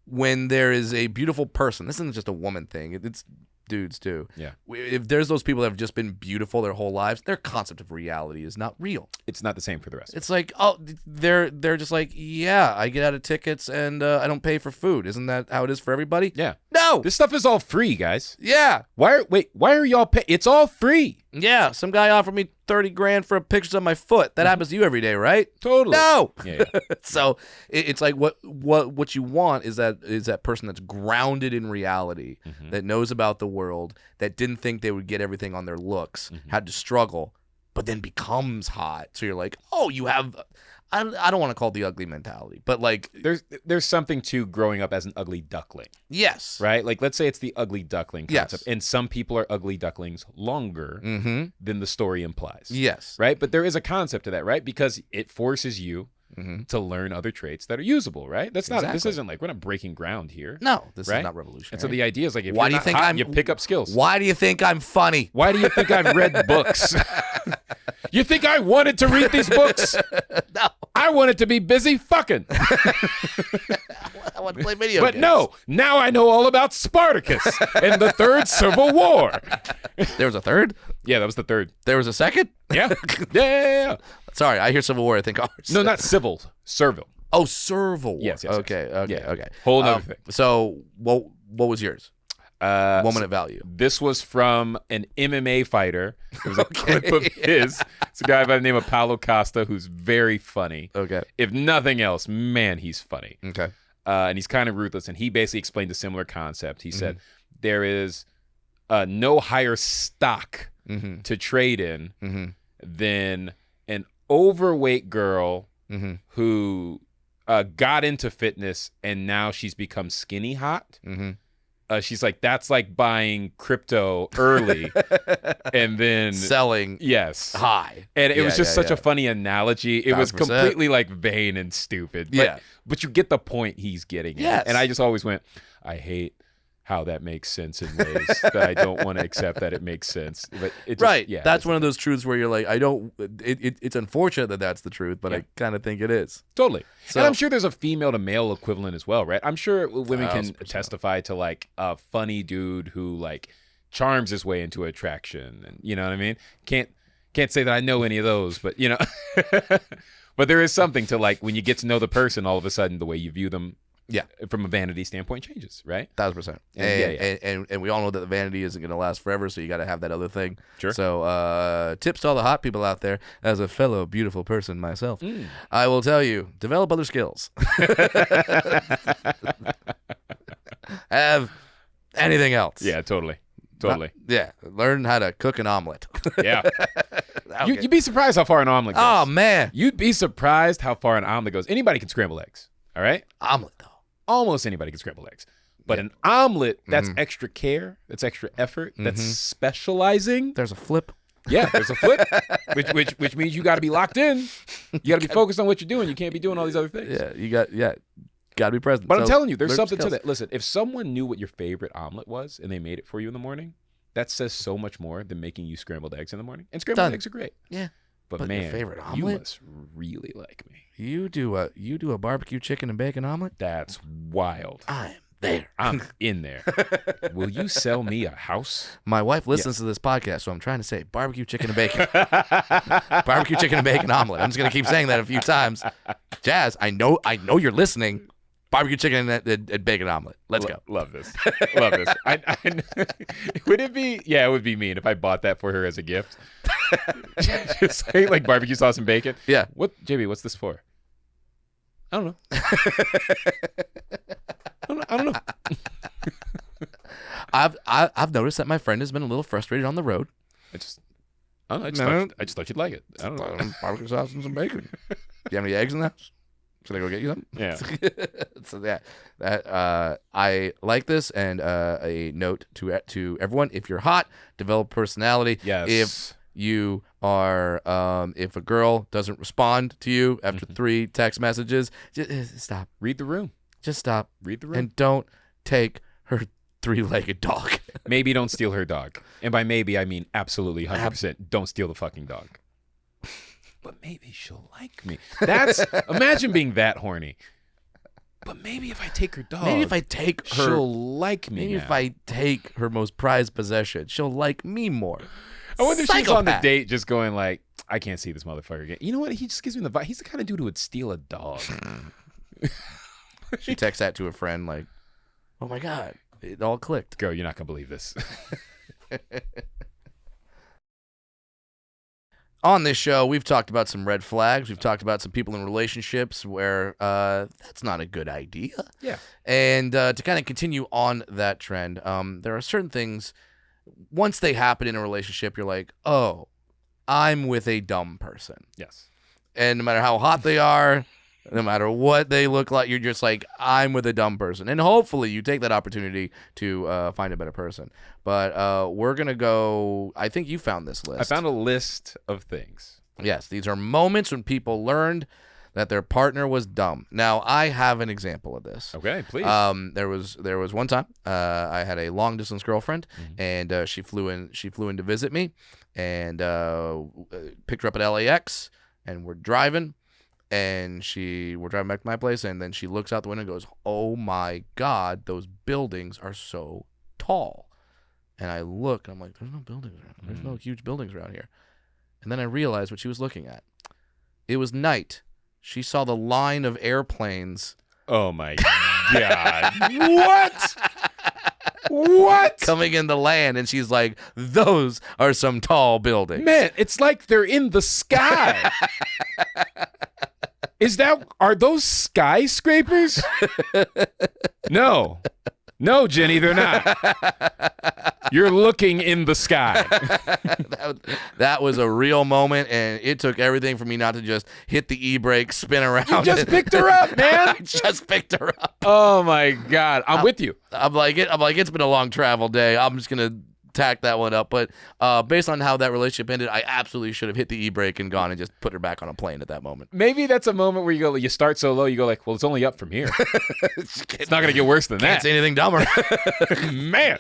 When there is a beautiful person, this isn't just a woman thing. It's dudes too. Yeah. If there's those people that have just been beautiful their whole lives, their concept of reality is not real. It's not the same for the rest. It's like, oh, they're just like, yeah, I get out of tickets and I don't pay for food. Isn't that how it is for everybody? Yeah. No. This stuff is all free, guys. Yeah. Why are y'all paying? It's all free. Yeah. Some guy offered me $30,000 for a picture of my foot. That happens to you every day, right? Totally. No. Yeah. So it's like what you want is that person that's grounded in reality, that knows about the world, that didn't think they would get everything on their looks, had to struggle, but then becomes hot. So you're like, oh, you have. I don't want to call it the ugly mentality, but like there's something to growing up as an ugly duckling. Yes. Right? Like let's say it's the ugly duckling concept. Yes. And some people are ugly ducklings longer than the story implies. Yes. Right? But there is a concept to that, right? Because it forces you to learn other traits that are usable, right? That's not this isn't like we're not breaking ground here. No, this right? is not revolutionary. And so the idea is like if why you're do you not think hot, you pick up skills. Why do you think I'm funny? Why do you think I've read books? You think I wanted to read these books? No. I wanted to be busy fucking. I want to play video games. But no, now I know all about Spartacus and the Third Civil War. There was a third? Yeah, that was the third. There was a second? Yeah. Yeah. Sorry, I hear Civil War, I think ours. No, not civil. Servile. Oh, Servile War. Yes. Okay. Whole other thing. So what was yours? Woman at value. This was from an MMA fighter. It was a clip of his. It's a guy by the name of Paulo Costa who's very funny. Okay. If nothing else, man, he's funny. Okay. And he's kind of ruthless. And he basically explained a similar concept. He said there is no higher stock to trade in than an overweight girl who got into fitness, and now she's become skinny hot. Mm-hmm. She's like, that's like buying crypto early and then selling high. And it was just such a funny analogy. It was completely like vain and stupid. But you get the point he's getting at. And I just always went, I hate how that makes sense in ways that I don't want to accept that it makes sense. But it just, that's one of those truths where you're like, it's unfortunate that that's the truth, but I kind of think it is. Totally. So, and I'm sure there's a female to male equivalent as well, right? I'm sure women can testify to like a funny dude who like charms his way into attraction, and you know what I mean? Can't say that I know any of those, but you know, but there is something to like when you get to know the person, all of a sudden the way you view them, from a vanity standpoint changes, right? 1,000%. And we all know that the vanity isn't going to last forever, so you got to have that other thing. Sure. So tips to all the hot people out there. As a fellow beautiful person myself, I will tell you, develop other skills. Have anything else. Yeah, totally. Learn how to cook an omelet. Yeah. You'd be surprised how far an omelet goes. Oh, man. You'd be surprised how far an omelet goes. Anybody can scramble eggs, all right? Omelet, though. Almost anybody can scramble eggs. But an omelet, that's extra care, that's extra effort, that's specializing. There's a flip. Yeah, there's a flip, which means you got to be locked in. You got to be focused on what you're doing. You can't be doing all these other things. Yeah, you got to be present. But I'm telling you, there's something to that. Listen, if someone knew what your favorite omelet was and they made it for you in the morning, that says so much more than making you scrambled eggs in the morning. And scrambled eggs are great. Yeah. But man, your favorite omelet? You must really like me. You do a barbecue chicken and bacon omelet? That's wild. I am there. I'm in there. Will you sell me a house? My wife listens to this podcast, so I'm trying to say barbecue chicken and bacon. Barbecue chicken and bacon omelet. I'm just gonna keep saying that a few times. Jazz, I know you're listening. Barbecue chicken and bacon omelet. Let's go. Love this. Love this. Would it be? Yeah, it would be mean if I bought that for her as a gift. Just like barbecue sauce and bacon. Yeah. What, JB? What's this for? I don't know. I don't know. I've noticed that my friend has been a little frustrated on the road. I just thought you'd like it. I don't know. Barbecue sauce and some bacon. Do you have any eggs in the house? Should I go get you some? Yeah. So that I like this, and a note to everyone: if you're hot, develop personality. Yes. If you are, if a girl doesn't respond to you after 3 text messages, just stop. Read the room. Just stop. Read the room. And don't take her 3-legged dog. Maybe don't steal her dog. And by maybe, I mean absolutely 100%. Don't steal the fucking dog. But maybe she'll like me. Imagine being that horny. But maybe if I take her dog. Maybe if I take her. She'll like me. Maybe if I take her most prized possession, she'll like me more. I wonder if she's on the date just going like, I can't see this motherfucker again. You know what? He just gives me the vibe. He's the kind of dude who would steal a dog. She texts that to a friend like, oh my God, it all clicked. Girl, you're not going to believe this. On this show, we've talked about some red flags. We've talked about some people in relationships where that's not a good idea. Yeah. And to kind of continue on that trend, there are certain things, once they happen in a relationship, you're like, oh, I'm with a dumb person. Yes. And no matter how hot they are, no matter what they look like, you're just like, I'm with a dumb person. And hopefully you take that opportunity to find a better person. But we're going to go, I think you found this list. I found a list of things. Yes, these are moments when people learned that their partner was dumb. Now, I have an example of this. Okay, please. There was one time I had a long distance girlfriend, and she flew in to visit me, and picked her up at LAX, and we're driving. And we're driving back to my place, and then she looks out the window and goes, oh my God, those buildings are so tall. And I look, and I'm like, there's no buildings around. There's no huge buildings around here. And then I realized what she was looking at. It was night. She saw the line of airplanes. Oh my God. What? What? Coming in the land, and she's like, those are some tall buildings. Man, it's like they're in the sky. Are those skyscrapers? No, Jenny, they're not. You're looking in the sky. that was a real moment, and it took everything for me not to just hit the e-brake, spin around. You just picked her up, man. I just picked her up. Oh my God, I'm with you. I'm like, it's been a long travel day. I'm just gonna tack that one up. But based on how that relationship ended, I absolutely should have hit the e-brake and gone and just put her back on a plane at that moment. Maybe that's a moment where you start so low, you go like, well, it's only up from here. It's not gonna get worse than Can't that. say anything dumber. Man,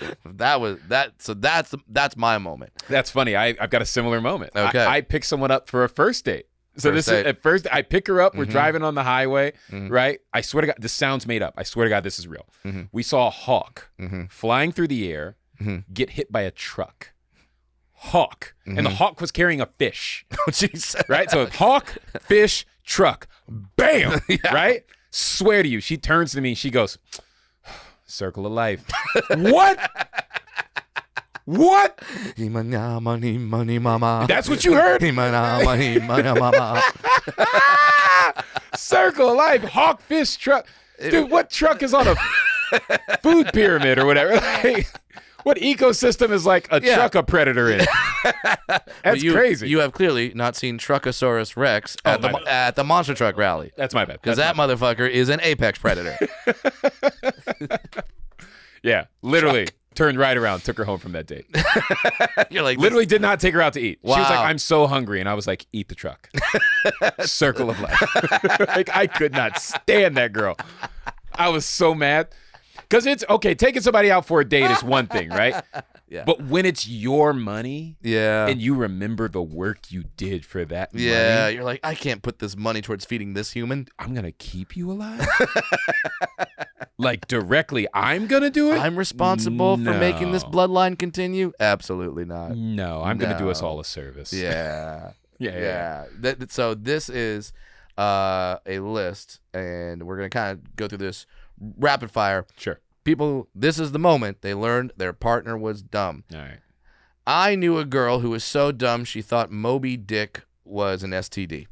So that's my moment. that's funny. I've got a similar moment. Okay. I picked someone up for a first date. So First this date. is at first I pick her up. We're driving on the highway, right? I swear to God, this sounds made up. I swear to God, this is real. We saw a hawk flying through the air, get hit by a truck. Hawk, and the hawk was carrying a fish. Oh, jeez. Right? So hawk, fish, truck, bam, right? Swear to you, she turns to me and she goes, circle of life. What? What? Money, mama. That's what you heard? Money, mama. Circle of life, hawk, fish, truck. Dude, what truck is on a food pyramid or whatever? Like, what ecosystem is like a truck a predator in? That's crazy. You have clearly not seen Truckosaurus Rex at the monster truck rally. That's my bad. Because that motherfucker is an apex predator. Yeah, literally turned right around, took her home from that date. You're like, Literally did not take her out to eat. Wow. She was like, I'm so hungry. And I was like, eat the truck. Circle of life. Like, I could not stand that girl. I was so mad. Because it's, okay, taking somebody out for a date is one thing, right? Yeah. But when it's your money yeah. and you remember the work you did for that Yeah, money, you're like, I can't put this money towards feeding this human. I'm going to keep you alive? Like, directly, I'm going to do it? I'm responsible for No. making this bloodline continue? Absolutely not. No, I'm going to do us No. all a service. Yeah. Yeah. So this is a list, and we're going to kind of go through this rapid fire. Sure. People, this is the moment they learned their partner was dumb. All right. I knew a girl who was so dumb she thought Moby Dick was an STD.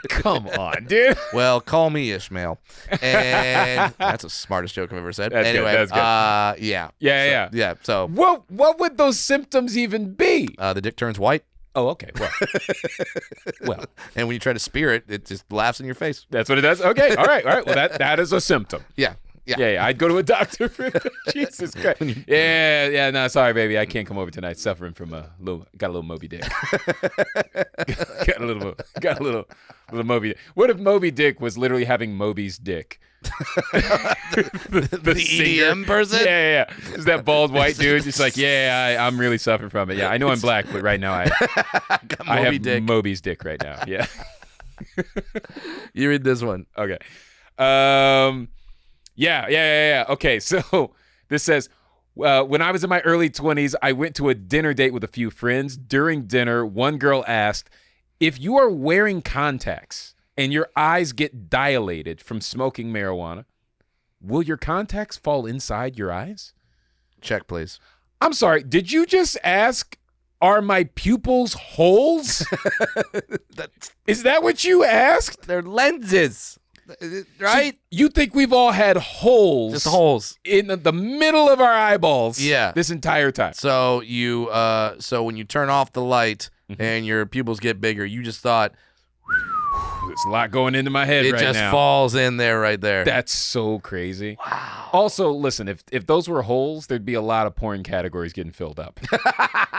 Come on, dude. Well, call me Ishmael. And that's the smartest joke I've ever said. That's good, anyway, that's good. yeah. Yeah. So What would those symptoms even be? the dick turns white, Oh, okay. Well, and when you try to spear it, it just laughs in your face. that's what it does. Okay. All right. Well, that is a symptom. Yeah. Yeah. I'd go to a doctor for that. Jesus Christ. Yeah. No, sorry, baby. I can't come over tonight. Suffering from got a little Moby Dick. got a little Moby Dick. What if Moby Dick was literally having Moby's dick? The EDM person? Yeah. Is that bald white dude? Just like, I'm really suffering from it. Yeah, I know I'm black, but right now I have Dick. Moby's dick right now. Yeah. You read this one. Okay. Yeah. Okay, so this says, when I was in my early 20s, I went to a dinner date with a few friends. During dinner, one girl asked, if you are wearing contacts and your eyes get dilated from smoking marijuana, will your contacts fall inside your eyes? Check, please. I'm sorry, did you just ask, are my pupils holes? Is that what you asked? They're lenses, right? So you think we've all had holes? Just holes in the middle of our eyeballs. Yeah. This entire time. So you, so when you turn off the light and your pupils get bigger, you just thought There's a lot going into my head it right just now. falls in there right there. That's so crazy. Wow. Also, listen, if those were holes, there'd be a lot of porn categories getting filled up.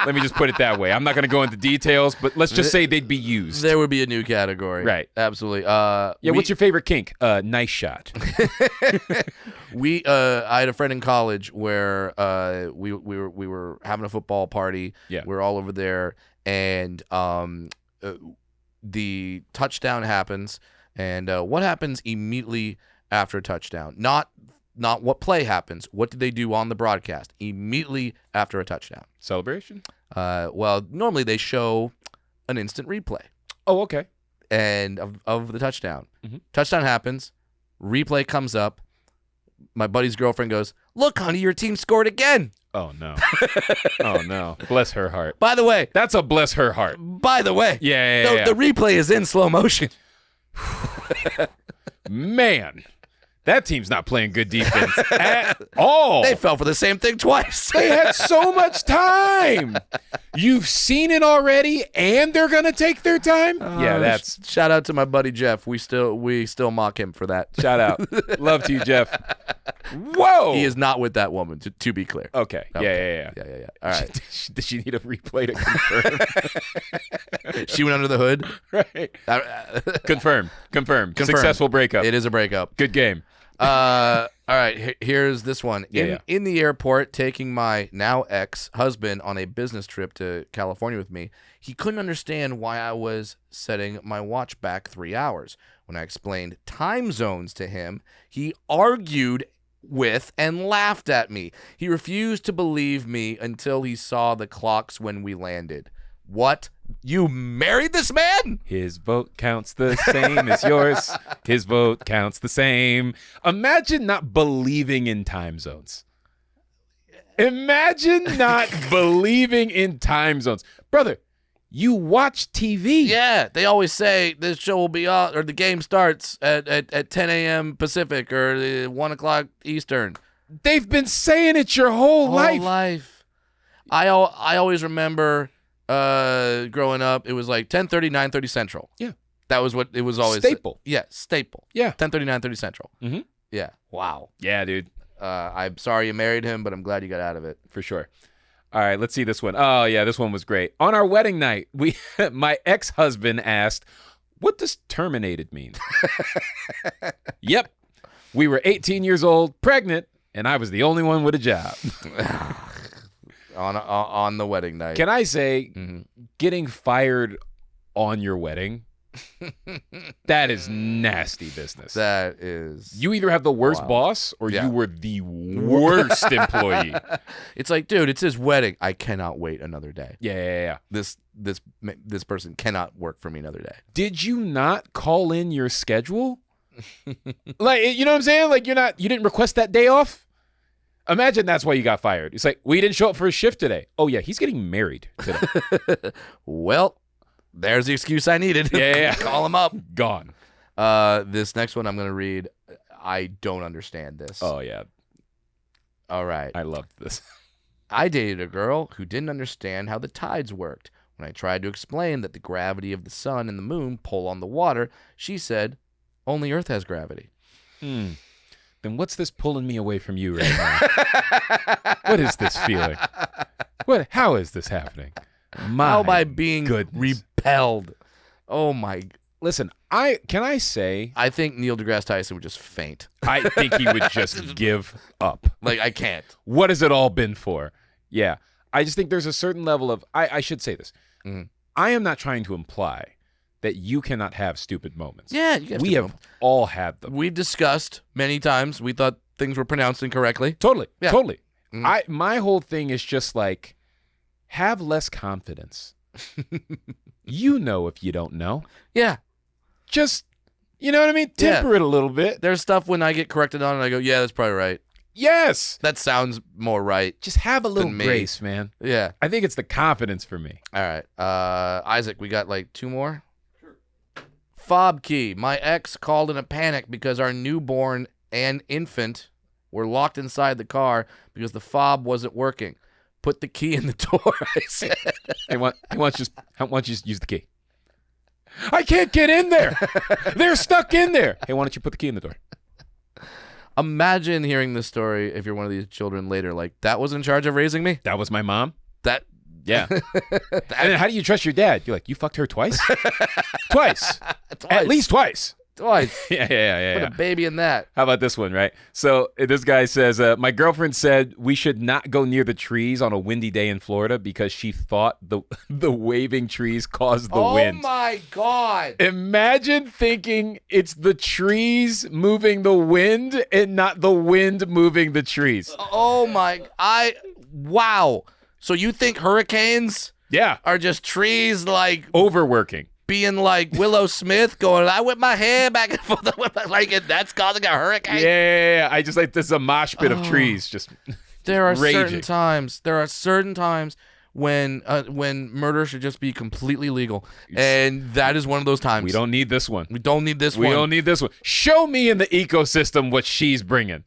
Let me just put it that way. I'm not going to go into details, but let's just say they'd be used. There would be a new category. Right. Absolutely. What's your favorite kink? Nice shot. I had a friend in college where we were having a football party. Yeah. We were all over there, and the touchdown happens, and what happens immediately after a touchdown? Not what play happens. What did they do on the broadcast immediately after a touchdown? Celebration? Well, normally they show an instant replay Oh, okay. and of the touchdown. Mhm. Touchdown happens, replay comes up. My buddy's girlfriend goes, "Look, honey, your team scored again." Oh, no. Oh, no. Bless her heart. By the way, That's a bless her heart. the replay is in slow motion. Man, That team's not playing good defense at all. They fell for the same thing twice. They had so much time. You've seen it already, and they're gonna take their time. Yeah, that's shout out to my buddy Jeff. We still mock him for that. shout out. Love to you, Jeff. Whoa. He is not with that woman. To be clear. Okay. Yeah. All right. Did she need a replay to confirm? She went under the hood. Right. Confirm. Successful breakup. It is a breakup. Good game. All right, here's this one. Yeah. In the airport, taking my now ex-husband on a business trip to California with me, he couldn't understand why I was setting my watch back 3 hours. When I explained time zones to him, he argued with and laughed at me. He refused to believe me until he saw the clocks when we landed. What? You married this man? His vote counts the same as yours. His vote counts the same. Imagine not believing in time zones. Imagine not believing in time zones. Brother, you watch TV. Yeah, they always say this show will be on, or the game starts at 10 a.m. Pacific or 1 o'clock Eastern. They've been saying it your whole life. I always remember growing up, it was like 10:30, 9:30 Central. Yeah. That was what it was always. Staple. Yeah, staple. Yeah. 10:30, 9:30 Central. Mm-hmm. Yeah. Wow. Yeah, dude. I'm sorry you married him, but I'm glad you got out of it. For sure. All right, let's see this one. Oh, yeah, this one was great. On our wedding night, my ex-husband asked, "What does terminated mean?" Yep. We were 18 years old, pregnant, and I was the only one with a job. on the wedding night. Can I say, getting fired on your wedding, that is nasty business. That is. You either have the worst boss or you were the worst employee. It's like, dude, it's his wedding. I cannot wait another day. Yeah. This person cannot work for me another day. Did you not call in your schedule? Like, you know what I'm saying? Like, you didn't request that day off? Imagine that's why you got fired. It's like, we didn't show up for his shift today. Oh, yeah, he's getting married today. Well, there's the excuse I needed. Yeah. Call him up. Gone. This next one I'm going to read. I don't understand this. Oh, yeah. All right. I loved this. I dated a girl who didn't understand how the tides worked. When I tried to explain that the gravity of the sun and the moon pull on the water, she said, only Earth has gravity. Then what's this pulling me away from you right now? What is this feeling? How is this happening? How by being repelled? Oh my! Listen, can I say? I think Neil deGrasse Tyson would just faint. I think he would just give up. Like, I can't. What has it all been for? Yeah, I just think there's a certain level of. I should say this. I am not trying to imply that you cannot have stupid moments. Yeah, we have all had them. We've discussed many times. We thought things were pronounced incorrectly. Totally. My whole thing is just like, have less confidence. You know if you don't know. Yeah. Just, you know what I mean? Temper it a little bit. There's stuff when I get corrected on and I go, yeah, that's probably right. Yes. That sounds more right. Just have a little grace, man. Yeah. I think it's the confidence for me. All right. Isaac, we got like 2 more? Sure. Fob key. My ex called in a panic because our newborn and infant were locked inside the car because the fob wasn't working. Put the key in the door, I said. Hey, why don't you just use the key? I can't get in there. They're stuck in there. Hey, why don't you put the key in the door? Imagine hearing this story if you're one of these children later. Like, that was in charge of raising me? That was my mom? Yeah. And then how do you trust your dad? You're like, you fucked her twice? Twice. At least twice. Yeah. Put a baby in that. How about this one, right? So this guy says, my girlfriend said we should not go near the trees on a windy day in Florida because she thought the waving trees caused the wind. Oh, my God. Imagine thinking it's the trees moving the wind and not the wind moving the trees. Oh, my. Wow. So you think hurricanes are just trees like overworking? Being like Willow Smith going, I whip my hair back and forth, like that's causing a hurricane. Yeah. I just like this is a mosh pit of trees just There are raging. certain times when murder should just be completely legal, and that is one of those times. We don't need this one. We don't need this We one. don't need this one. Show me in the ecosystem what she's bringing.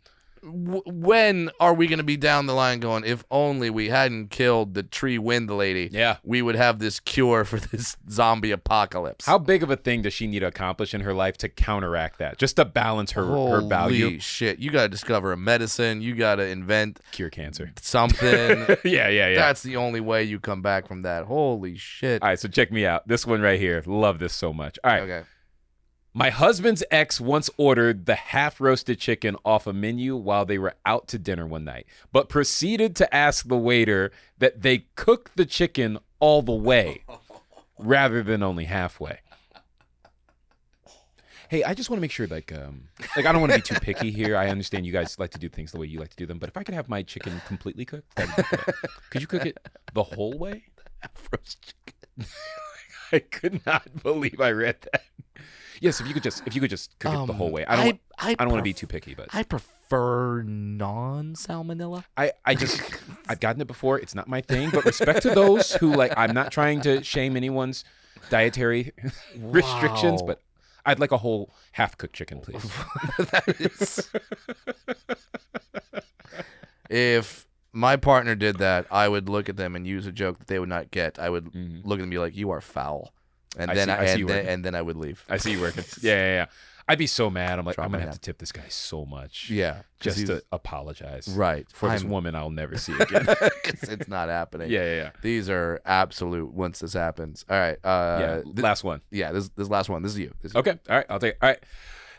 When are we going to be down the line going, if only we hadn't killed the tree wind lady, we would have this cure for this zombie apocalypse? How big of a thing does she need to accomplish in her life to counteract that, just to balance her value? Holy shit. You got to discover a medicine. You got to invent. Cure cancer. Something. Yeah. That's the only way you come back from that. Holy shit. All right, so check me out. This one right here. Love this so much. All right. Okay. My husband's ex once ordered the half-roasted chicken off a menu while they were out to dinner one night, but proceeded to ask the waiter that they cook the chicken all the way rather than only halfway. Hey, I just want to make sure, like I don't want to be too picky here. I understand you guys like to do things the way you like to do them, but if I could have my chicken completely cooked, that'd be great. Could you cook it the whole way? Half-roast chicken. I could not believe I read that. Yes, if you could just cook it the whole way. I don't want to be too picky, but I prefer non-salmonella. I've gotten it before. It's not my thing, but respect to those who I'm not trying to shame anyone's dietary restrictions, but I'd like a whole half-cooked chicken, please. If my partner did that, I would look at them and use a joke that they would not get. I would look at them and be like, "You are foul." And then I would leave. I see you working. Yeah. I'd be so mad. I'm like, I'm gonna have to tip this guy so much. Yeah, just to apologize. Right. For this woman I'll never see again. Because it's not happening. Yeah. These are absolute once this happens. All right. Last one. Yeah, this last one. This is you. Okay. All right. I'll take it. All right.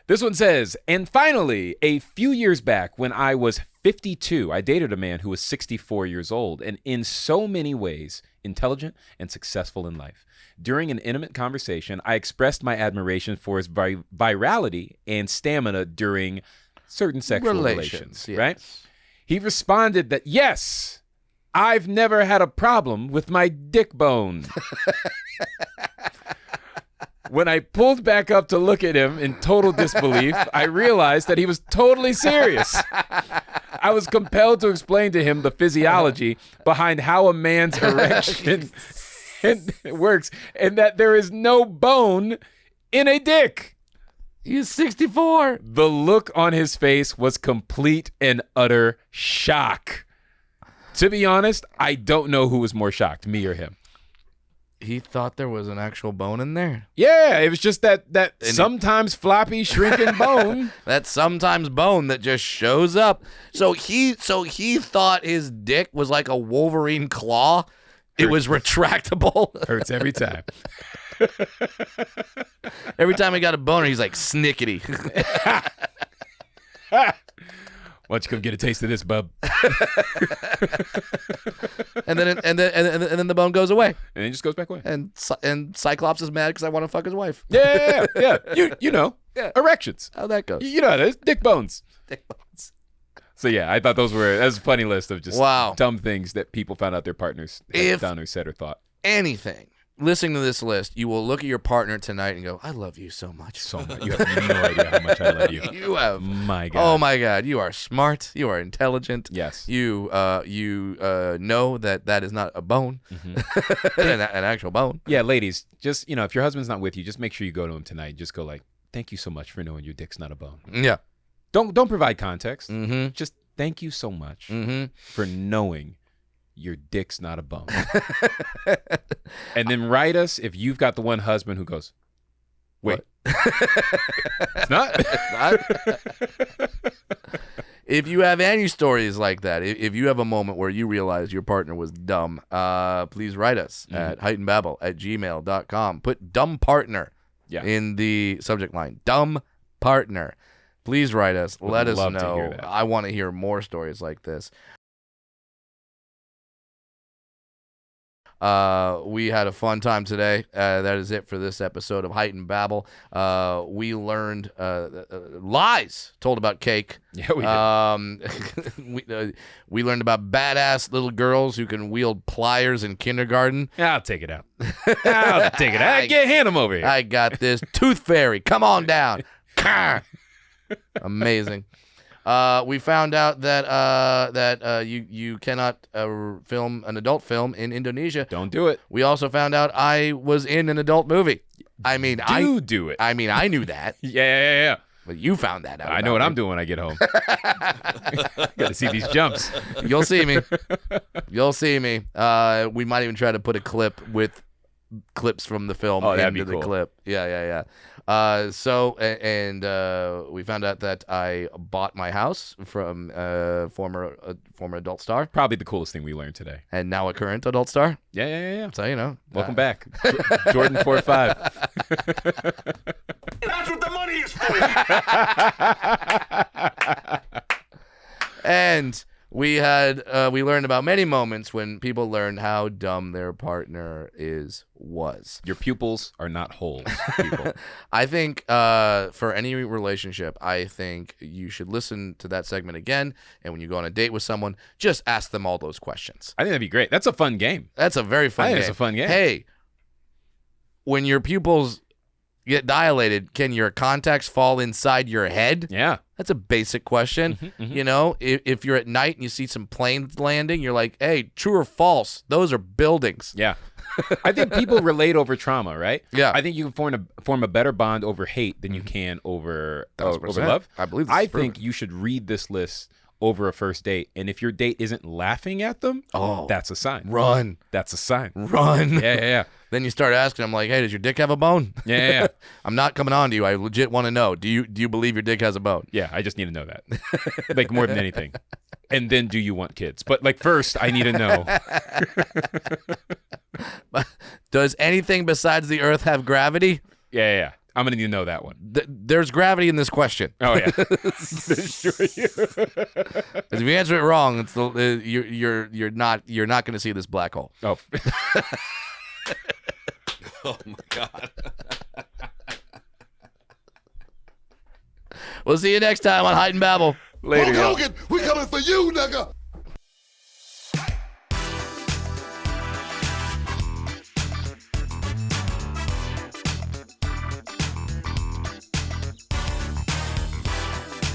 This one says, and finally, a few years back when I was 52, I dated a man who was 64 years old and in so many ways intelligent and successful in life. During an intimate conversation, I expressed my admiration for his virality and stamina during certain sexual relations, yes. Right? He responded that, yes, I've never had a problem with my dick bone. When I pulled back up to look at him in total disbelief, I realized that he was totally serious. I was compelled to explain to him the physiology behind how a man's erection works and that there is no bone in a dick. He's 64. The look on his face was complete and utter shock. To be honest, I don't know who was more shocked, me or him. He thought there was an actual bone in there. Yeah, it was just that sometimes floppy shrinking bone. That sometimes bone that just shows up. So he thought his dick was like a Wolverine claw. It was retractable. Hurts every time. Every time he got a boner, he's like snickety. Why don't you come get a taste of this, bub? and then the bone goes away. And it just goes back away. And Cyclops is mad because I want to fuck his wife. Yeah. You know, erections. How that goes. You know how it is. Dick bones. Dick bones. So yeah, I thought that was a funny list of just dumb things that people found out their partners had done or said or thought. Anything. Listening to this list, you will look at your partner tonight and go, I love you so much. So much. You have no idea how much I love you. You have. My God. Oh, my God. You are smart. You are intelligent. Yes. You know that is not a bone, an actual bone. Yeah, ladies, just, if your husband's not with you, just make sure you go to him tonight. Just go like, thank you so much for knowing your dick's not a bone. Yeah. Don't provide context. Mm-hmm. Just thank you so much for knowing your dick's not a bone. And then write us if you've got the one husband who goes, wait, it's not? It's not? If you have any stories like that, if you have a moment where you realize your partner was dumb, please write us at heightenedbabble@gmail.com. Put dumb partner in the subject line. Dumb partner. Please write us. Let us know. I want to hear more stories like this. We had a fun time today. That is it for this episode of Heightened Babble. We learned lies told about cake. Yeah, we did. We learned about badass little girls who can wield pliers in kindergarten. I'll take it out. Hand them over here. I got this. Tooth fairy, come on down. Amazing. We found out that you cannot film an adult film in Indonesia. Don't do it. We also found out I was in an adult movie. I mean, do it. I mean, I knew that. Yeah. But you found that out. I know what I'm doing when I get home. Got to see these jumps. You'll see me. You'll see me. We might even try to put a clip with clips from the film into the clip. Yeah. We found out that I bought my house from former adult star. Probably the coolest thing we learned today. And now a current adult star. Yeah. So, you know. Welcome back. Jordan 4-5. That's what the money is for. And we learned about many moments when people learned how dumb their partner was. Your pupils are not holes, people. I think for any relationship, I think you should listen to that segment again. And when you go on a date with someone, just ask them all those questions. I think that'd be great. That's a fun game. That's a very fun game. It's a fun game. Hey, when your pupils get dilated, can your contacts fall inside your head? Yeah. That's a basic question. Mm-hmm. You know, if you're at night and you see some planes landing, you're like, hey, true or false? Those are buildings. Yeah. I think people relate over trauma, right? Yeah. I think you can form a better bond over hate than you can over love. I believe this I is proven. think you should read this list over a first date, and if your date isn't laughing at them, that's a sign. Run. That's a sign. Run. Yeah. Then you start asking them like, hey, does your dick have a bone? Yeah. I'm not coming on to you. I legit want to know. Do you believe your dick has a bone? Yeah, I just need to know that. Like more than anything. And then do you want kids? But like first, I need to know. Does anything besides the earth have gravity? Yeah. I'm going to need to know that one. There's gravity in this question. Oh, yeah. If you answer it wrong, it's you're not going to see this black hole. Oh. Oh my God. We'll see you next time on Heightened Babble. Later, y'all. Hogan, we coming for you, nigga.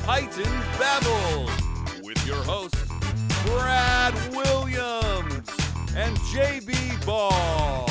Heightened Babble with your hosts, Brad Williams and JB Ball.